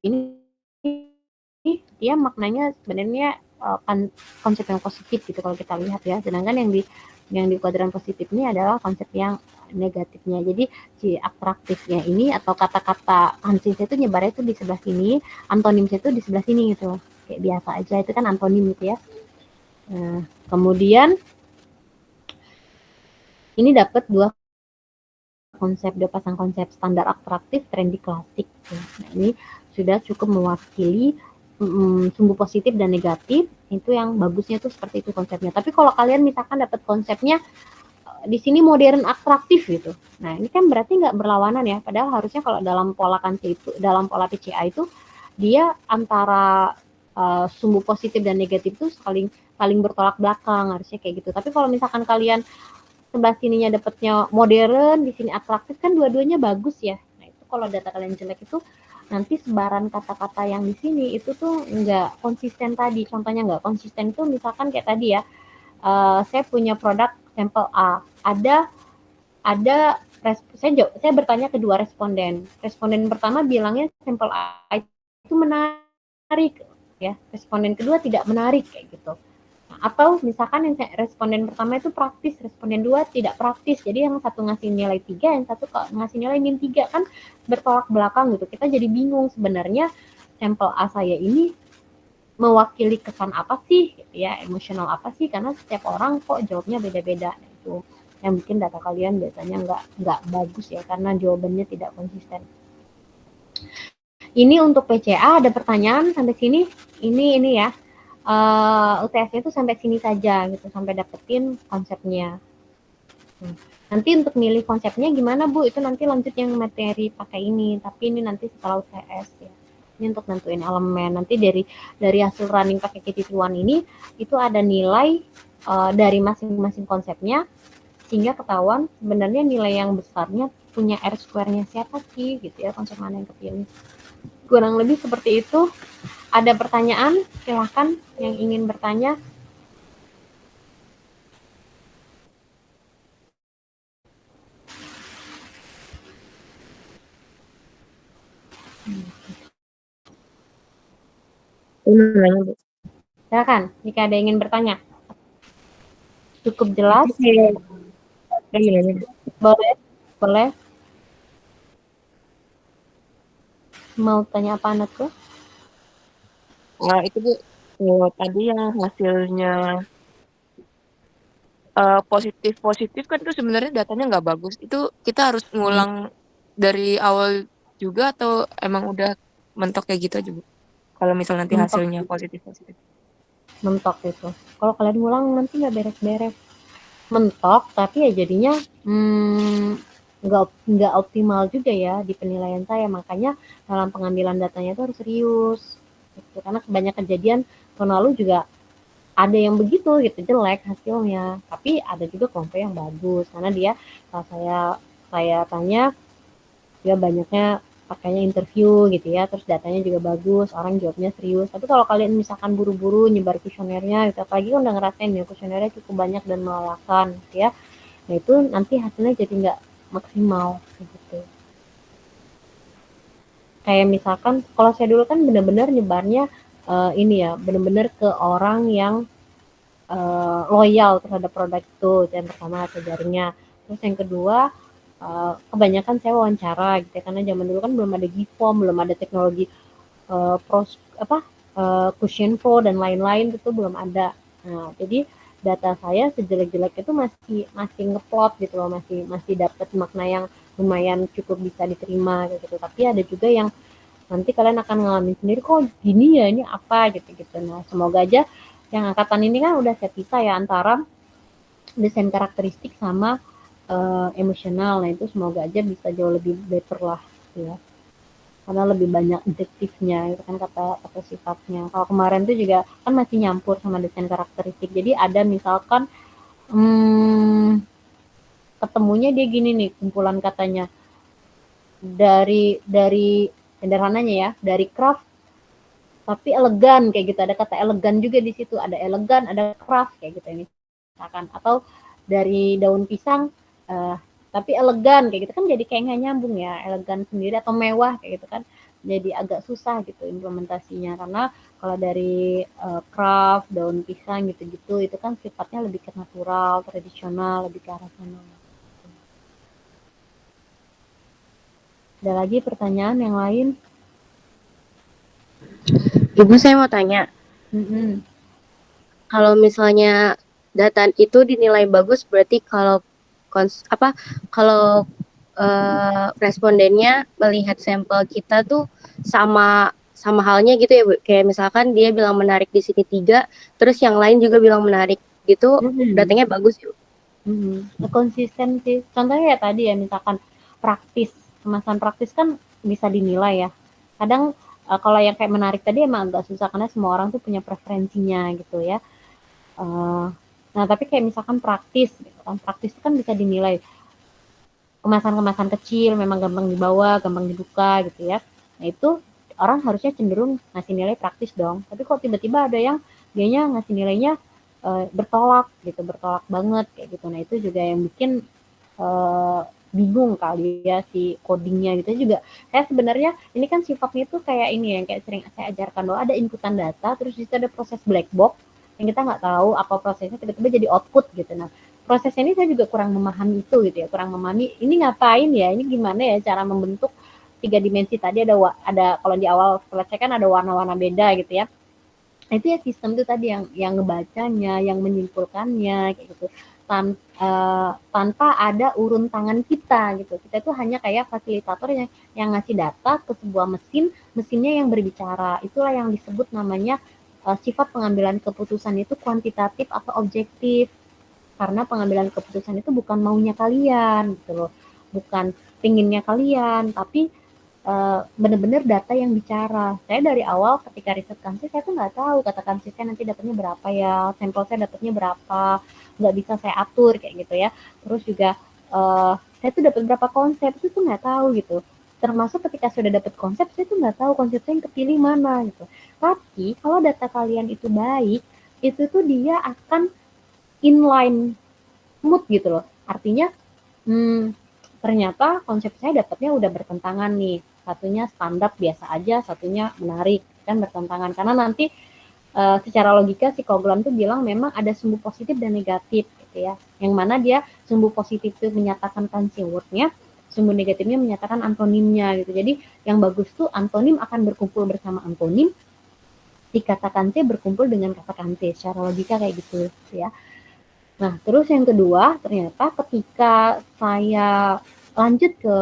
C: ini dia maknanya sebenarnya konsep yang positif gitu kalau kita lihat ya. Sedangkan yang di kuadran positif ini adalah konsep yang negatifnya. Jadi si atraktifnya ini atau kata-kata ansis itu nyebarnya itu di sebelah sini, antonimnya itu di sebelah sini gitu. Kayak biasa aja, itu kan antonim gitu ya. Nah, kemudian ini dapat 2 pasang konsep standar atraktif, trendy, klasik. Nah, ini sudah cukup mewakili sumbu positif dan negatif. Itu yang bagusnya tuh seperti itu konsepnya. Tapi kalau kalian misalkan dapat konsepnya di sini modern atraktif gitu. Nah, ini kan berarti nggak berlawanan ya. Padahal harusnya kalau dalam pola dalam pola PCA itu dia antara sumbu positif dan negatif itu saling bertolak belakang, harusnya kayak gitu. Tapi kalau misalkan kalian sebelah sininya dapatnya modern, di sini atraktif, kan dua-duanya bagus ya. Nah, itu kalau data kalian jelek itu nanti sebaran kata-kata yang di sini itu tuh nggak konsisten tadi. Contohnya nggak konsisten itu misalkan kayak tadi ya, saya punya produk sampel A, saya bertanya ke 2 responden. Responden pertama bilangnya sampel A itu menarik ya, responden kedua tidak menarik kayak gitu. Nah, atau misalkan yang responden pertama itu praktis, responden 2 tidak praktis. Jadi yang satu ngasih nilai 3, yang satu ngasih nilai -3, kan bertolak belakang gitu. Kita jadi bingung sebenarnya sampel A saya ini mewakili kesan apa sih gitu ya, emosional apa sih, karena setiap orang kok jawabnya beda-beda. Nah, itu yang bikin data kalian biasanya nggak bagus ya, karena jawabannya tidak konsisten. Ini untuk PCA ada pertanyaan sampai sini. Ini ya, UTS-nya itu sampai sini saja gitu, sampai dapetin konsepnya. Nanti untuk milih konsepnya gimana Bu, itu nanti lanjut yang materi pakai ini, tapi ini nanti setelah UTS ya. Ini untuk nentuin elemen. Nanti dari hasil running pakai KTT1 ini itu ada nilai dari masing-masing konsepnya, sehingga ketahuan sebenarnya nilai yang besarnya punya R square-nya siapa sih gitu ya, konsep mana yang kepilih. Kurang lebih seperti itu. Ada pertanyaan? Silahkan yang ingin bertanya. Silakan jika ada yang ingin bertanya. Cukup jelas? Boleh. Mau tanya apa anakku?
I: Nah, itu Bu, tadi yang hasilnya positif kan itu sebenarnya datanya nggak bagus. Itu kita harus ngulang dari awal juga atau emang udah mentok kayak gitu aja Bu? Kalau misal nanti
C: Mentok.
I: hasilnya positif.
C: Mentok itu. Kalau kalian ngulang nanti nggak beres-beres. Mentok, tapi ya jadinya nggak optimal juga ya di penilaian saya. Makanya dalam pengambilan datanya itu harus serius. Gitu. Karena banyak kejadian tahun lalu juga ada yang begitu gitu, jelek hasilnya. Tapi ada juga kelompok yang bagus. Karena dia, kalau saya tanya, dia banyaknya pakainya interview gitu ya, terus datanya juga bagus, orang jawabnya serius. Tapi kalau kalian misalkan buru-buru nyebar kuesionernya gitu, apalagi kan udah ngerasain ya kuesionernya cukup banyak dan melelahkan gitu ya, nah itu nanti hasilnya jadi nggak maksimal gitu. Kayak misalkan kalau saya dulu kan benar-benar nyebarnya ini ya, benar-benar ke orang yang loyal terhadap produk itu, yang pertama atau jaringnya. Terus yang kedua, kebanyakan saya wawancara gitu ya, karena zaman dulu kan belum ada Giform, belum ada teknologi Question Pro dan lain-lain, itu belum ada. Nah, jadi data saya sejelek-jelek itu masih ngeplot gitu loh, masih dapat makna yang lumayan cukup bisa diterima gitu. Tapi ada juga yang nanti kalian akan ngalamin sendiri, kok gini ya, ini apa gitu. Nah, semoga aja yang angkatan ini kan udah saya pisah ya antara desain karakteristik sama emosional. Nah itu semoga aja bisa jauh lebih better lah ya, karena lebih banyak adjektifnya itu kan, kata sifatnya. Kalau kemarin tuh juga kan masih nyampur sama desain karakteristik, jadi ada misalkan ketemunya dia gini nih, kumpulan katanya dari sederhananya ya, dari craft tapi elegan kayak gitu, ada kata elegan juga di situ, ada elegan, ada craft kayak gitu ini misalkan, atau dari daun pisang tapi elegan kayak gitu kan, jadi kayak nggak nyambung ya, elegan sendiri atau mewah kayak gitu kan, jadi agak susah gitu implementasinya. Karena kalau dari craft, daun pisang gitu-gitu itu kan sifatnya lebih ke natural, tradisional, lebih ke arah sana. Ada lagi pertanyaan yang lain?
J: Ibu, saya mau tanya, kalau misalnya data itu dinilai bagus, berarti kalau respondennya melihat sampel kita tuh sama halnya gitu ya Bu. Kayak misalkan dia bilang menarik di sini 3, terus yang lain juga bilang menarik gitu, datanya bagus ya.
C: Konsisten sih. Contohnya ya tadi ya, misalkan kemasan praktis kan bisa dinilai ya. Kadang kalau yang kayak menarik tadi emang agak susah karena semua orang tuh punya preferensinya gitu ya. Nah tapi kayak misalkan praktis gitu kan, praktis itu kan bisa dinilai. Kemasan-kemasan kecil memang gampang dibawa, gampang dibuka gitu ya. Nah itu orang harusnya cenderung ngasih nilai praktis dong. Tapi kok tiba-tiba ada yang dianya ngasih nilainya bertolak banget kayak gitu. Nah itu juga yang bikin bingung kali ya si codingnya gitu juga. Saya sebenarnya ini kan sifatnya tuh kayak ini yang kayak sering saya ajarkan, bahwa ada inputan data, terus di situ ada proses black box yang kita nggak tahu apa prosesnya, tiba-tiba jadi output gitu. Nah prosesnya ini saya juga kurang memahami itu gitu ya, kurang memahami ini ngapain ya, ini gimana ya cara membentuk 3 dimensi tadi, ada kalau di awal saya kan ada warna-warna beda gitu ya. Itu ya sistem itu tadi yang ngebacanya, yang menyimpulkannya kayak gitu. Tanpa ada urun tangan kita gitu. Kita itu hanya kayak fasilitator yang ngasih data ke sebuah mesin, mesinnya yang berbicara. Itulah yang disebut namanya sifat pengambilan keputusan itu kuantitatif atau objektif. Karena pengambilan keputusan itu bukan maunya kalian gitu loh. Bukan pinginnya kalian, tapi benar-benar data yang bicara. Saya dari awal ketika riset kansi saya tuh nggak tahu kata kansi saya nanti dapatnya berapa ya, sampel saya dapatnya berapa, nggak bisa saya atur kayak gitu ya. Terus juga saya tuh dapat berapa konsep itu tuh nggak tahu gitu. Termasuk ketika sudah dapat konsep saya tuh nggak tahu konsep saya yang kepilih mana gitu. Tapi kalau data kalian itu baik, itu tuh dia akan inline mood gitu loh. Artinya ternyata konsep saya dapatnya udah bertentangan nih. Satunya standar biasa aja, satunya menarik, kan bertentangan. Karena nanti secara logika si Koglan tuh bilang memang ada sumbu positif dan negatif gitu ya. Yang mana dia sumbu positif itu menyatakan keywordnya, sumbu negatifnya menyatakan antonimnya gitu. Jadi yang bagus tuh antonim akan berkumpul bersama antonim, dikatakan C berkumpul dengan katakan C. Secara logika kayak gitu ya. Nah, terus yang kedua, ternyata ketika saya lanjut ke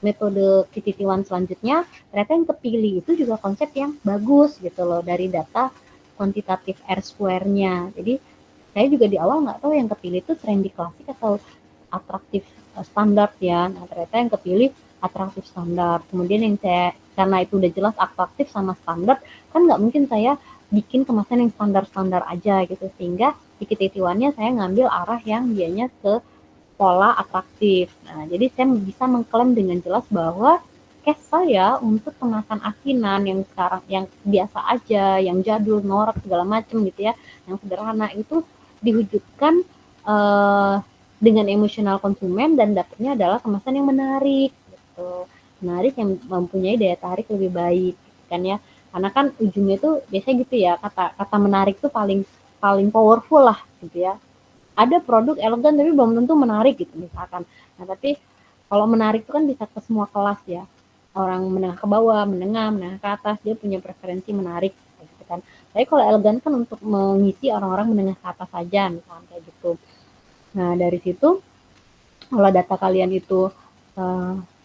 C: metode PTT1 selanjutnya, ternyata yang kepilih itu juga konsep yang bagus gitu loh dari data kuantitatif R-square-nya. Jadi saya juga di awal nggak tahu yang kepilih itu trendy klasik atau atraktif standar ya. Nah, ternyata yang kepilih atraktif standar. Kemudian yang saya, karena itu udah jelas atraktif sama standar, kan nggak mungkin saya bikin kemasan yang standar-standar aja gitu. Sehingga di PTT1-nya saya ngambil arah yang dianya ke pola atraktif. Nah, jadi saya bisa mengklaim dengan jelas bahwa case saya untuk kemasan asinan yang sekarang yang biasa aja, yang jadul, norak segala macam gitu ya, yang sederhana itu diwujudkan dengan emosional konsumen dan dapatnya adalah kemasan yang menarik gitu. Menarik yang mempunyai daya tarik lebih baik kan ya. Karena kan ujungnya itu biasanya gitu ya, kata menarik tuh paling powerful lah gitu ya. Ada produk elegan tapi belum tentu menarik gitu misalkan. Nah, tapi kalau menarik itu kan bisa ke semua kelas ya. Orang menengah ke bawah, menengah ke atas, dia punya preferensi menarik gitu kan. Tapi kalau elegan kan untuk mengisi orang-orang menengah ke atas saja misalkan kayak gitu. Nah, dari situ kalau data kalian itu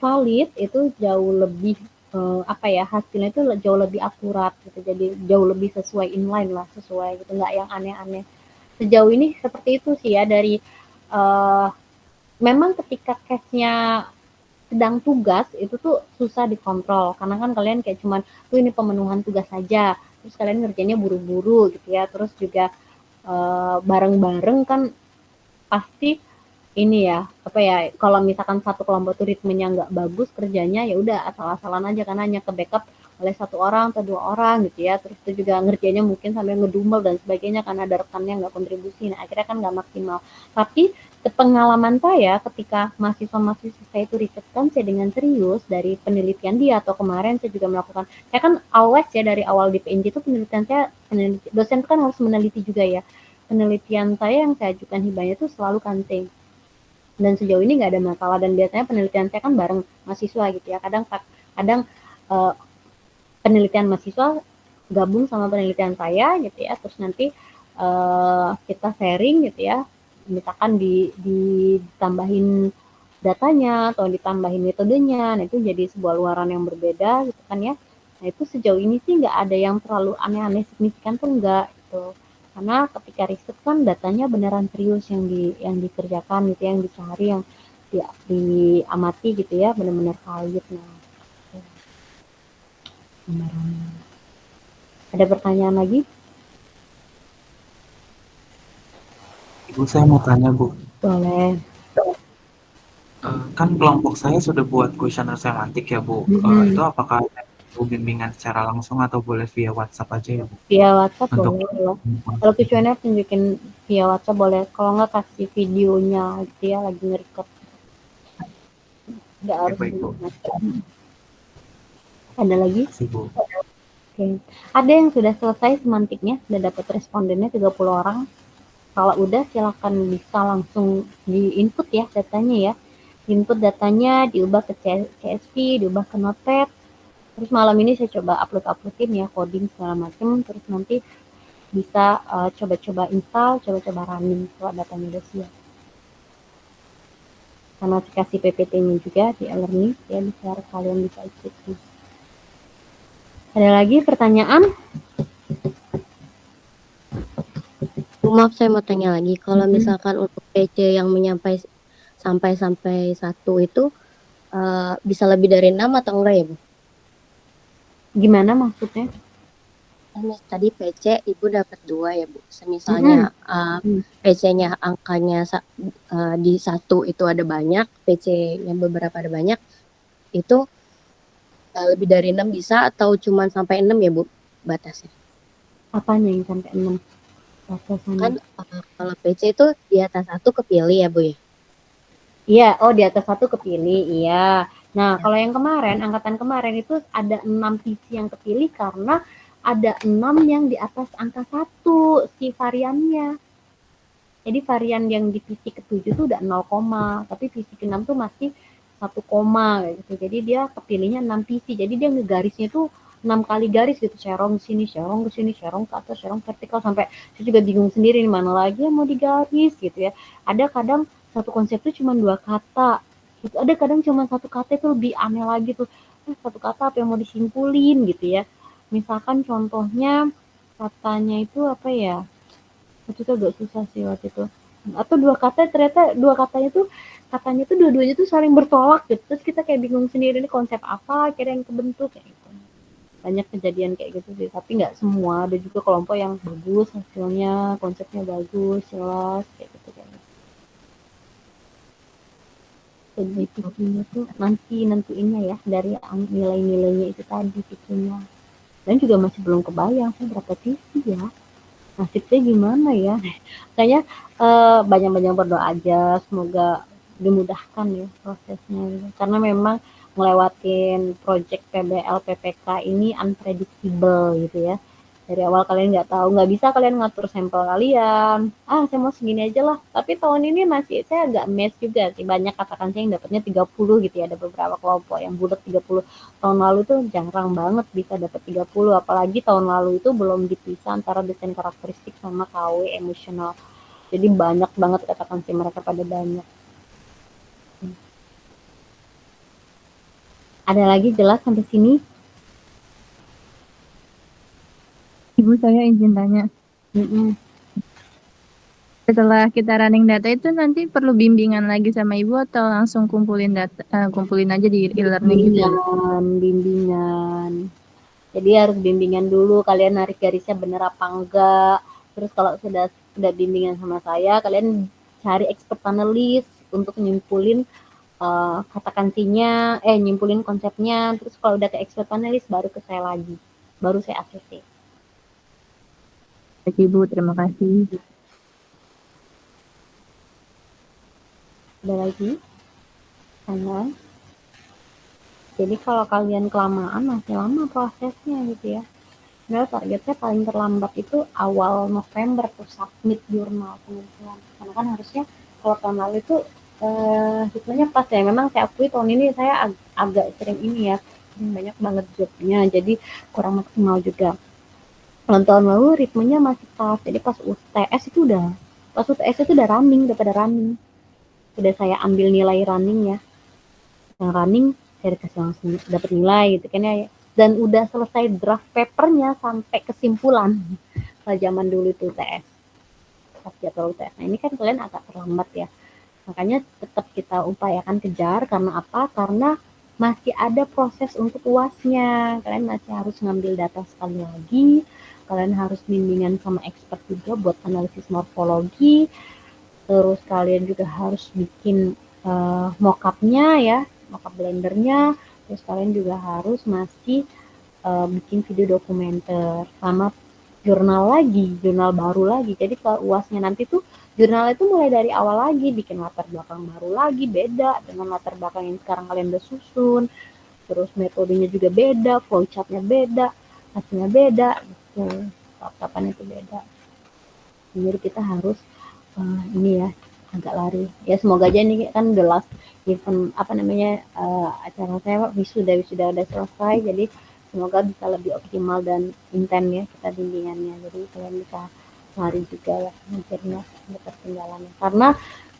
C: valid, itu jauh lebih hasilnya itu jauh lebih akurat gitu. Jadi jauh lebih sesuai inline lah, sesuai gitu, nggak yang aneh-aneh. Sejauh ini seperti itu sih ya dari memang ketika case-nya sedang tugas itu tuh susah dikontrol karena kan kalian kayak cuman tuh ini pemenuhan tugas saja, terus kalian ngerjainnya buru-buru gitu ya, terus juga bareng-bareng kan pasti ini ya kalau misalkan satu kelompok tuh ritmenya nggak bagus kerjanya ya udah asal-asalan aja karena hanya ke backup oleh satu orang atau dua orang gitu ya, terus itu juga ngerjainnya mungkin sampai ngedumel dan sebagainya karena ada rekannya nggak kontribusi, nah akhirnya kan nggak maksimal. Tapi pengalaman saya ketika mahasiswa-mahasiswa saya itu riset kan saya dengan serius dari penelitian dia atau kemarin saya juga melakukan, saya kan always ya dari awal di PNJ itu penelitian saya, dosen kan harus meneliti juga ya, penelitian saya yang saya ajukan hibahnya itu selalu kanting dan sejauh ini nggak ada masalah dan biasanya penelitian saya kan bareng mahasiswa gitu ya, kadang penelitian mahasiswa gabung sama penelitian saya gitu ya, terus nanti kita sharing gitu ya, misalkan ditambahin datanya atau ditambahin metodenya, nah itu jadi sebuah luaran yang berbeda gitu kan ya. Nah itu sejauh ini sih nggak ada yang terlalu aneh-aneh signifikan pun nggak gitu, karena ketika riset kan datanya beneran serius yang dikerjakan gitu, yang dicari, yang diamati gitu ya, benar-benar valid. Nah ada pertanyaan lagi?
A: Ibu, saya mau tanya, Bu.
C: Boleh.
A: Kan kelompok saya sudah buat kuesioner semantik ya, Bu. Itu apakah Bu bimbingan secara langsung atau boleh via WhatsApp aja ya, Bu?
C: Via WhatsApp
A: Untuk
C: boleh loh. Kalau kuesioner tunjukin via WhatsApp boleh. Kalau nggak kasih videonya gitu ya, lagi nge-record. Nggak harus.
A: baik, Bu.
C: Ada lagi?
A: Bu.
C: Oke. Ada yang sudah selesai semantiknya, sudah dapat respondennya 30 orang. Kalau udah silakan bisa langsung di input ya datanya ya. Input datanya diubah ke CSV, diubah ke Notepad, Terus malam ini saya coba uploadin ya coding segala macam, terus nanti bisa coba-coba install, coba-coba running kalau datanya udah siap. Sama kasih PPT-nya juga di e-learning ya, biar kalian bisa ikuti. Ada lagi pertanyaan?
J: Maaf, saya mau tanya lagi. Kalau misalkan untuk PC yang sampai 1 itu bisa lebih dari 6 atau enggak ya, Bu?
C: Gimana maksudnya?
J: Tadi PC Ibu dapat 2 ya, Bu. Semisalnya PC-nya angkanya di 1 itu ada banyak, PC-nya beberapa ada banyak, itu lebih dari 6 bisa atau cuma sampai 6 ya, Bu, batasnya?
C: Apanya yang sampai 6? Batasannya.
J: Kan kalau PC itu di atas 1 kepilih ya, Bu ya?
C: Iya, oh di atas 1 kepilih, iya. Nah, kalau yang kemarin, angkatan kemarin itu ada 6 PC yang kepilih karena ada 6 yang di atas angka 1 si variannya. Jadi varian yang di PC ke-7 tuh udah 0, tapi PC ke-6 tuh masih 1, gitu. Jadi dia kepilihnya 6 PC. Jadi dia ngegarisnya tuh 6 kali garis gitu, serong ke sini, serong ke sini, serong ke atas, serong vertikal, sampai saya juga bingung sendiri nih mana lagi yang mau digaris gitu ya. Ada kadang satu konsep tuh cuma 2 kata. Gitu. Ada kadang cuma 1 kata itu lebih aneh lagi tuh. 1 kata apa yang mau disimpulin gitu ya. Misalkan contohnya katanya itu apa ya? Itu tuh agak susah sih waktu itu. Atau 2 kata ternyata 2 katanya tuh dua-duanya tuh saling bertolak gitu. Terus kita kayak bingung sendiri ini konsep apa kira yang kebentuk kayak gitu. Banyak kejadian kayak gitu sih, tapi nggak semua. Ada juga kelompok yang bagus hasilnya, konsepnya bagus, jelas kayak gitu kan. Jadi pikirnya tuh nentuinnya ya dari nilai-nilainya itu tadi pikirnya. Dan juga masih belum kebayang sih berapa sisi ya. Nasibnya gimana ya? Kayaknya banyak-banyak berdoa aja, semoga dimudahkan ya prosesnya gitu. Karena memang ngelewatin project PBL PPK ini unpredictable gitu ya. Dari awal kalian nggak tahu, nggak bisa kalian ngatur sampel kalian. Saya mau segini aja lah. Tapi tahun ini masih saya agak mes juga sih. Banyak katakan saya yang dapatnya 30 gitu ya. Ada beberapa kelompok yang bulat 30. Tahun lalu tuh jarang banget bisa dapat 30. Apalagi tahun lalu itu belum dipisah antara desain karakteristik sama KW emosional. Jadi banyak banget katakan sih, mereka pada banyak. Ada lagi jelas sampai sini?
K: Ibu, saya izin tanya. Setelah kita running data itu nanti perlu bimbingan lagi sama Ibu atau langsung kumpulin data, kumpulin aja di e-learning gitu?
C: Bimbingan. Jadi harus bimbingan dulu, kalian narik garisnya bener apa enggak. Terus kalau sudah bimbingan sama saya, kalian cari expert analis untuk nyimpulin katakansinya, nyimpulin konsepnya. Terus kalau udah ke expert analis baru ke saya lagi, baru saya ACC.
K: Baik Ibu, terima kasih.
C: Ada lagi? Tanya. Jadi kalau kalian kelamaan masih lama prosesnya gitu ya. Sebenarnya targetnya paling terlambat itu awal November tuh submit jurnal penelitian. Karena kan harusnya kalau tahun lalu itu hitungnya pas ya. Memang saya akui tahun ini saya agak sering ini ya, banyak banget jobnya, jadi kurang maksimal juga. Kalau tahun lalu ritmenya masih pas, jadi pas UTS itu udah running, udah pada running. Udah saya ambil nilai running ya. Yang running saya dikasih langsung dapat nilai gitu kan ya. Dan udah selesai draft papernya sampai kesimpulan. Kalau zaman dulu itu UTS. Pas jadwal UTS. Nah ini kan kalian agak terlambat ya. Makanya tetap kita upayakan kejar. Karena apa? Karena masih ada proses untuk UASnya. Kalian masih harus ngambil data sekali lagi. Kalian harus bimbingan sama expert juga buat analisis morfologi. Terus kalian juga harus bikin mock-up-nya ya, mock-up blendernya. Terus kalian juga harus masih bikin video dokumenter sama jurnal baru lagi. Jadi kalau UASnya nanti tuh jurnal itu mulai dari awal lagi, bikin latar belakang baru lagi, beda dengan latar belakang yang sekarang kalian udah susun. Terus metodenya juga beda, flowchart-nya beda, hasilnya beda, gitu. Tahap-tahapannya itu beda. Jadi kita harus ini ya, agak lari. Ya semoga aja ini kan the last event acara saya wisuda udah selesai. Jadi semoga bisa lebih optimal dan intens ya kita bimbingannya. Jadi kalian bisa lari juga ya ngajarnya ketinggalannya. Karena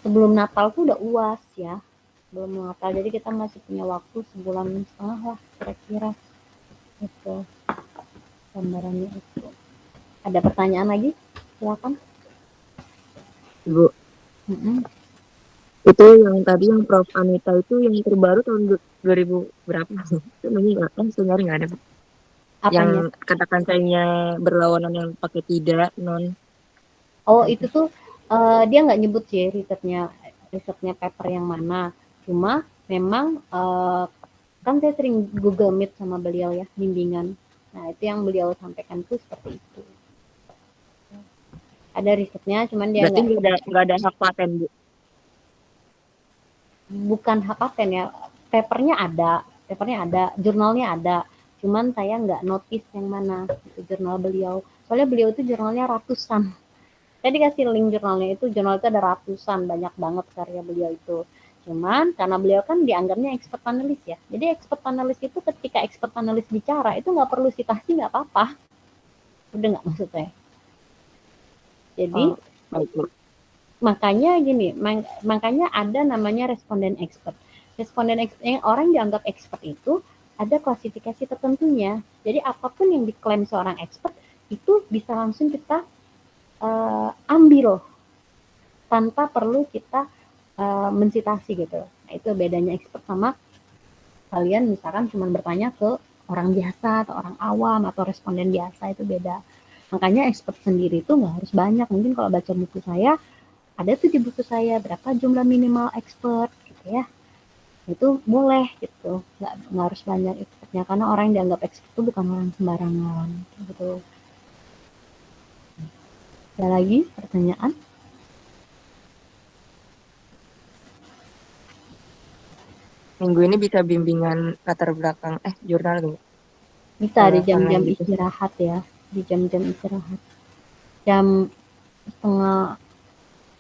C: sebelum Natal tuh udah UAS ya, belum Natal. Jadi kita masih punya waktu sebulan setengah lah kira-kira. Itu gambarannya itu. Ada pertanyaan lagi? Silakan.
I: Ibu. Itu yang tadi yang Prof Anita itu yang terbaru tahun 2000 berapa? Itu namanya nggak sebenarnya nggak ada.
C: Apanya?
I: Yang katakan sayanya berlawanan yang pakai tidak non.
C: Oh itu tuh dia nggak nyebut sih risetnya paper yang mana. Cuma memang kan saya sering Google Meet sama beliau ya bimbingan. Nah itu yang beliau sampaikan tuh seperti itu. Ada risetnya, cuman dia
I: nggak ada hak paten Bu.
C: Bukan hak paten ya, papernya ada, jurnalnya ada. Cuman saya nggak notice yang mana itu jurnal beliau. Soalnya beliau itu jurnalnya ratusan. Saya dikasih link jurnalnya itu, jurnal itu ada ratusan, banyak banget karya beliau itu. Cuman karena beliau kan dianggapnya expert analis ya. Jadi expert analis itu ketika expert analis bicara itu nggak perlu citasi, nggak apa-apa. Udah nggak maksud saya. Jadi makanya gini, makanya ada namanya responden expert. Responden expert yang orang dianggap expert itu ada klasifikasi tertentunya. Jadi apapun yang diklaim seorang expert itu bisa langsung kita ambil tanpa perlu kita mensitasi gitu. Nah, itu bedanya expert sama kalian misalkan cuma bertanya ke orang biasa atau orang awam atau responden biasa, itu beda. Makanya expert sendiri itu nggak harus banyak. Mungkin kalau baca buku saya, ada tuh di buku saya berapa jumlah minimal expert gitu ya. Itu boleh gitu. Nggak harus banyak expertnya. Karena orang yang dianggap expert itu bukan orang sembarangan. Gitu. Ada lagi pertanyaan?
I: Minggu ini bisa bimbingan latar belakang jurnal gitu.
C: Bisa di jam-jam istirahat ya. Di jam-jam istirahat. Jam setengah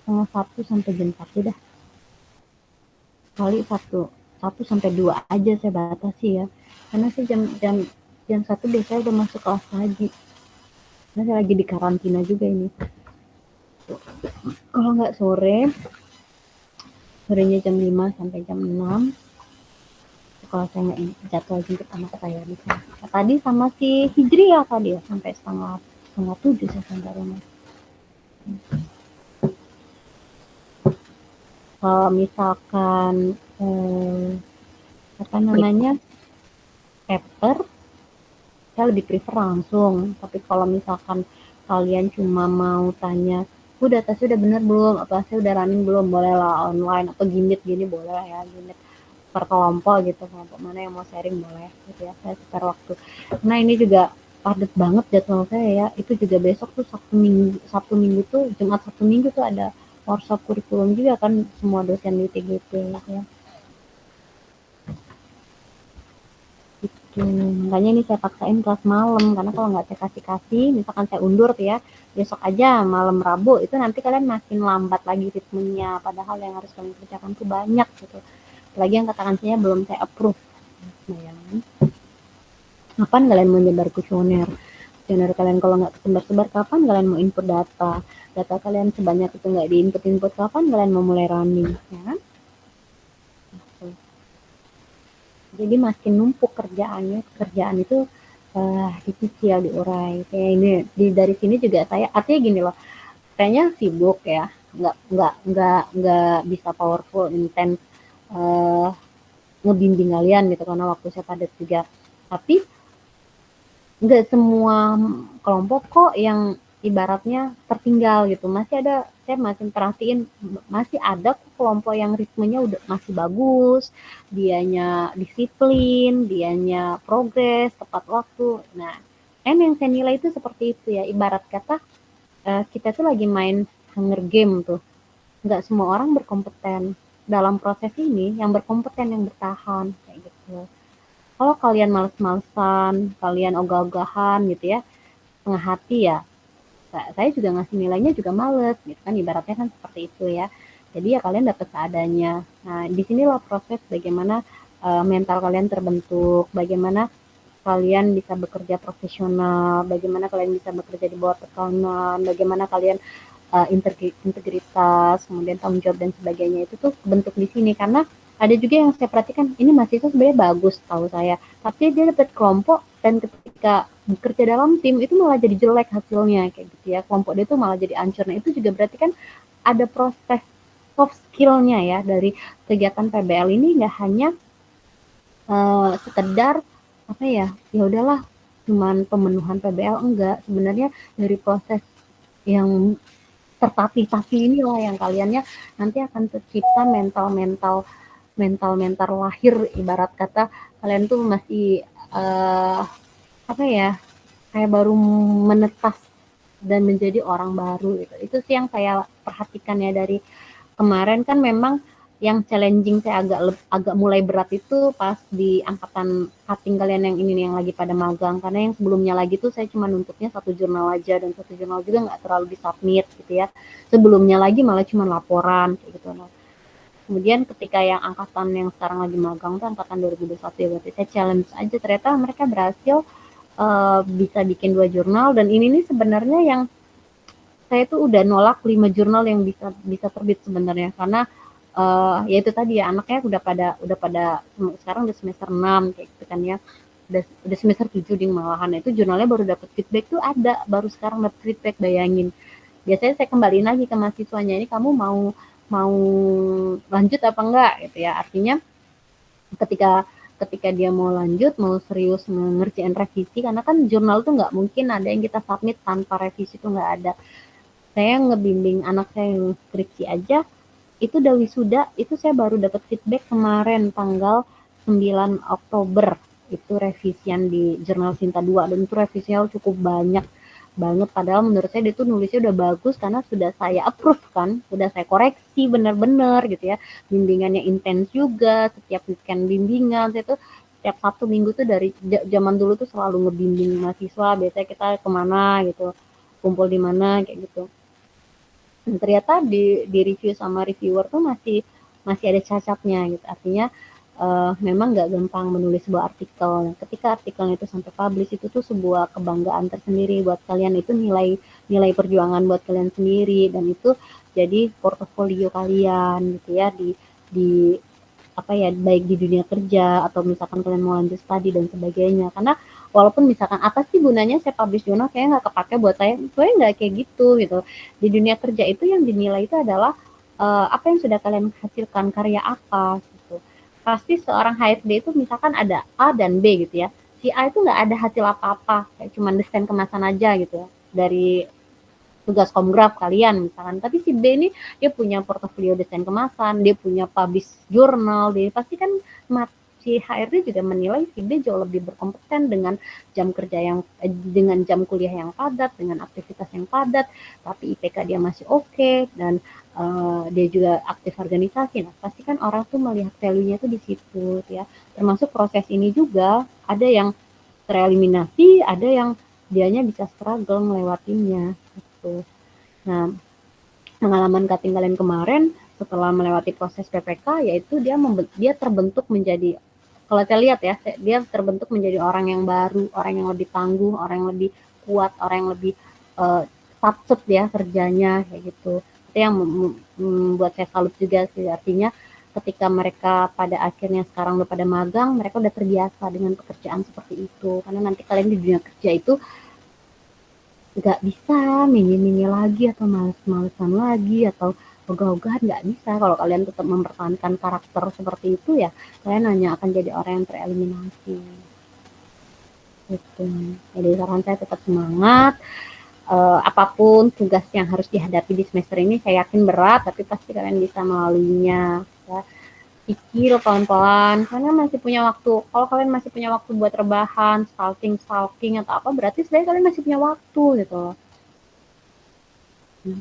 C: 1 sampai jam 1 dah. Kali 1 sampai 2 aja saya batasi ya. Karena saya jam 1 biasanya udah masuk kelas lagi. Karena saya lagi di karantina juga ini. Kalau nggak sorenya jam 5 sampai jam 6. Kalau saya nggak jadwal jemput anak saya bisa. Tadi sama si Hijri ya tadi ya, sampai setengah 7 saya sampai rumah. Kalau misalkan paper, saya lebih prefer langsung. Tapi kalau misalkan kalian cuma mau tanya, data saya udah bener belum? Apa saya udah running belum? Boleh lah online atau Gimit gini boleh ya, Gimit per kelompok gitu, kelompok mana yang mau sharing boleh gitu ya, saya spare waktu. Nah ini juga padat banget jadwal saya ya, itu juga besok tuh Sabtu Minggu tuh, Jumat Sabtu Minggu tuh ada workshop kurikulum juga kan, semua dosen di TGP ya. Gitu. Makanya ini saya paksain kelas malam, karena kalau nggak saya kasih, misalkan saya undur tuh ya, besok aja malam Rabu, itu nanti kalian makin lambat lagi ritmenya, padahal yang harus kalian kerjakan tuh banyak gitu. Apalagi yang katakan saya belum saya approve. Bayangin. Kapan kalian mau nyebar kuesioner? Kuesioner kalian kalau nggak sebar-sebar, kapan kalian mau input data? Data kalian sebanyak itu nggak diinput, kapan kalian mau mulai running? Ya kan? Jadi makin numpuk kerjaan itu dicicil, diurai. Kayak ini dari sini juga saya, artinya gini loh, kayaknya sibuk ya, nggak bisa powerful, intens ngebimbing kalian gitu karena waktu saya padat juga. Tapi nggak semua kelompok kok yang ibaratnya tertinggal gitu. Saya masih perhatiin masih ada kelompok yang ritmenya udah masih bagus, dianya disiplin, dianya progres tepat waktu. Nah, yang saya nilai itu seperti itu ya. Ibarat kata kita tuh lagi main Hunger Game tuh. Nggak semua orang berkompeten. Dalam proses ini yang berkompeten yang bertahan kayak gitu. Kalau kalian males-malesan, kalian ogah-ogahan gitu ya, setengah hati ya, saya juga ngasih nilainya juga males gitu kan, ibaratnya kan seperti itu ya. Jadi ya kalian dapat seadanya. Nah disinilah proses bagaimana mental kalian terbentuk, bagaimana kalian bisa bekerja profesional, bagaimana kalian bisa bekerja di bawah tekanan, bagaimana kalian integritas, kemudian tanggung jawab dan sebagainya itu tuh bentuk di sini. Karena ada juga yang saya perhatikan, ini mahasiswa sebenarnya bagus tahu saya, tapi dia dapat kelompok dan ketika bekerja dalam tim itu malah jadi jelek hasilnya kayak gitu ya. Kelompok dia tuh malah jadi hancur. Nah, itu juga berarti kan ada proses soft skill-nya ya dari kegiatan PBL ini, nggak hanya sekedar apa ya udahlah cuman pemenuhan PBL, enggak, sebenarnya dari proses yang tertatih-tatih inilah yang kaliannya nanti akan tercipta mental lahir, ibarat kata kalian tuh masih apa ya kayak baru menetas dan menjadi orang baru gitu. Itu sih yang saya perhatikan ya dari kemarin. Kan memang yang challenging saya agak mulai berat itu pas di angkatan cutting kalian yang ini nih, yang lagi pada magang, karena yang sebelumnya lagi tuh saya cuma nuntutnya 1 jurnal aja, dan 1 jurnal juga nggak terlalu disubmit gitu ya. Sebelumnya lagi malah cuma laporan kayak gitu. Nah, kemudian ketika yang angkatan yang sekarang lagi magang tuh angkatan 2021 ya, berarti saya challenge aja, ternyata mereka berhasil bisa bikin 2 jurnal. Dan ini nih sebenarnya yang saya tuh udah nolak 5 jurnal yang bisa terbit sebenarnya, karena ya itu tadi ya, anaknya udah pada sekarang udah semester 6 kayak gitu kan ya, udah semester 7 di malahan. Itu jurnalnya baru dapat feedback tuh baru sekarang dapat feedback, bayangin. Biasanya saya kembaliin lagi ke mahasiswanya, ini kamu mau lanjut apa enggak gitu ya. Artinya ketika dia mau lanjut, mau serius ngerjain revisi, karena kan jurnal tuh nggak mungkin ada yang kita submit tanpa revisi, tuh nggak ada. Saya ngebimbing anak saya yang skripsi aja, itu udah wisuda, itu saya baru dapat feedback kemarin tanggal 9 Oktober, itu revisian di jurnal Sinta 2, dan itu revisinya cukup banyak banget, padahal menurut saya dia tuh nulisnya udah bagus karena sudah saya approve kan, udah saya koreksi bener-bener gitu ya, bimbingannya intens juga, setiap weekend bimbingan. Saya tuh setiap Sabtu Minggu tuh dari zaman dulu tuh selalu ngebimbing mahasiswa, biasanya kita kemana gitu, kumpul di mana kayak gitu. Dan ternyata di review sama reviewer tuh masih ada cacatnya gitu. Artinya memang nggak gampang menulis sebuah artikel. Nah, ketika artikelnya itu sampai publish, itu tuh sebuah kebanggaan tersendiri buat kalian, itu nilai perjuangan buat kalian sendiri, dan itu jadi portofolio kalian gitu ya di apa ya, baik di dunia kerja atau misalkan kalian mau lanjut studi dan sebagainya. Karena walaupun misalkan apa sih gunanya saya publish jurnal, kayaknya nggak kepake buat saya nggak kayak gitu. Di dunia kerja itu yang dinilai itu adalah apa yang sudah kalian hasilkan, karya apa gitu. Pasti seorang HRD itu misalkan ada A dan B gitu ya, si A itu nggak ada hasil apa-apa, kayak cuma desain kemasan aja gitu ya, dari tugas komgraf kalian misalkan. Tapi si B ini dia punya portofolio desain kemasan, dia punya publish jurnal, dia pasti kan si HRD juga menilai si B jauh lebih berkompeten dengan jam kerja dengan jam kuliah yang padat, dengan aktivitas yang padat, tapi IPK dia masih oke, dan dia juga aktif organisasi. Nah, pasti kan orang tuh melihat value-nya tuh di situ ya. Termasuk proses ini juga ada yang tereliminasi, ada yang dianya bisa struggle melewatinya gitu. Nah, pengalaman cutting kalian kemarin setelah melewati proses PPK, yaitu dia terbentuk menjadi, kalau saya lihat ya, dia terbentuk menjadi orang yang baru, orang yang lebih tangguh, orang yang lebih kuat, orang yang lebih satset ya kerjanya kayak gitu. Itu yang membuat saya salut juga sih. Artinya ketika mereka pada akhirnya sekarang udah pada magang, mereka udah terbiasa dengan pekerjaan seperti itu. Karena nanti kalian di dunia kerja itu nggak bisa mini-mini lagi atau males-malesan lagi atau ogah-ogahan, nggak bisa. Kalau kalian tetap mempertahankan karakter seperti itu ya, kalian hanya akan jadi orang yang tereliminasi gitu. Jadi saran saya tetap semangat. Apapun tugas yang harus dihadapi di semester ini, saya yakin berat, tapi pasti kalian bisa melaluinya ya. Pikir pelan-pelan, karena masih punya waktu. Kalau kalian masih punya waktu buat rebahan, stalking atau apa, berarti sebenarnya kalian masih punya waktu gitu loh.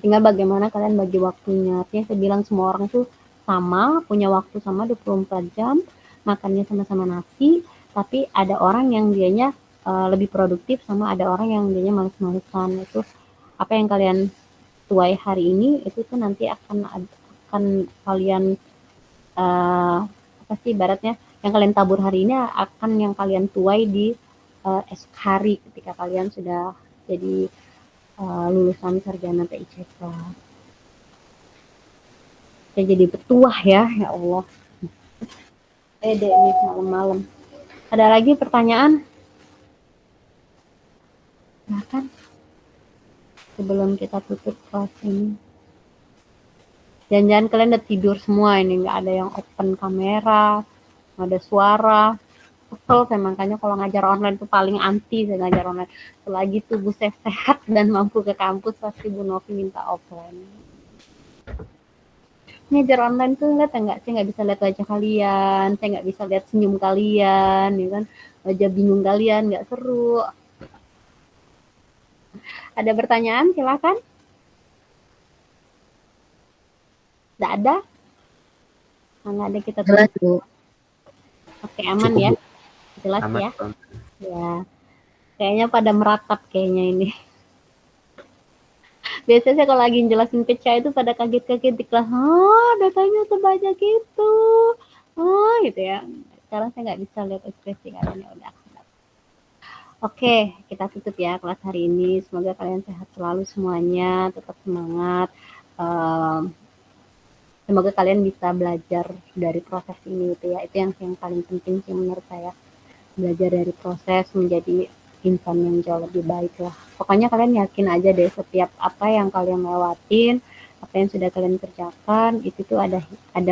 C: Tinggal bagaimana kalian bagi waktunya. Artinya saya bilang semua orang tuh sama, punya waktu sama 24 jam, makannya sama-sama nasi, tapi ada orang yang dianya lebih produktif, sama ada orang yang dianya males-malesan. Itu apa yang kalian tuai hari ini, itu tuh nanti akan kalian apa sih ibaratnya, yang kalian tabur hari ini akan yang kalian tuai di esok hari ketika kalian sudah jadi lulusan sarjana PICK. Saya jadi petuah ya Allah. Dek nih malam-malam. Ada lagi pertanyaan? Silakan. Sebelum kita tutup kelas ini. Jangan-jangan kalian udah tidur semua ini, nggak ada yang open kamera, nggak ada suara. Kesel saya, makanya kalau ngajar online itu paling anti saya ngajar online. Selagi tubuh saya sehat dan mampu ke kampus, pasti Bu Novi minta offline. Ngajar online tuh lihat enggak, saya nggak bisa lihat wajah kalian, saya nggak bisa lihat senyum kalian, ya kan, wajah bingung kalian, nggak seru. Ada pertanyaan, silakan. Nggak ada? Nggak ada, kita
J: Jelas, Bu.
C: Oke, aman ya. Jelas
L: Aman,
C: ya.
L: Bang.
C: Ya. Kayaknya pada meratap kayaknya ini. Biasanya kalau lagi jelasin PCA itu pada kaget-kaget di kelas. Datanya sebanyak itu. Gitu ya. Sekarang saya nggak bisa lihat ekspresi kalian, ya udah. Oke, kita tutup ya kelas hari ini. Semoga kalian sehat selalu semuanya, tetap semangat. Semoga kalian bisa belajar dari proses ini gitu ya. Itu yang paling penting sih menurut saya. Belajar dari proses menjadi insan yang jauh lebih baik lah. Pokoknya kalian yakin aja deh, setiap apa yang kalian lewatin, apa yang sudah kalian kerjakan, itu tuh ada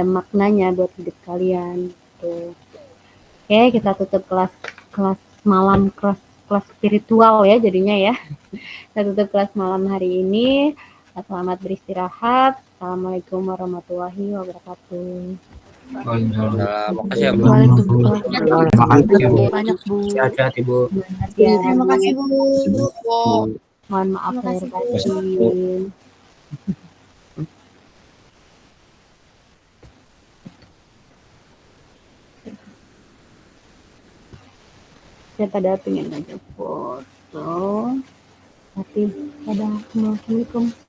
C: maknanya buat hidup kalian gitu. Oke, kita tutup kelas malam, kelas spiritual ya jadinya ya. Kita tutup kelas malam hari ini. Selamat beristirahat. Assalamualaikum warahmatullahi wabarakatuh.
L: Makasih ya, Bu.
A: Waalaikumsalam. Terima kasih ya, Bu.
K: Banyak, Bu.
L: Hati-hati, Bu.
D: Terima kasih, Bu.
C: Mohon maaf lahir batin. Saya pada pengen aja foto, tapi pada Assalamualaikum.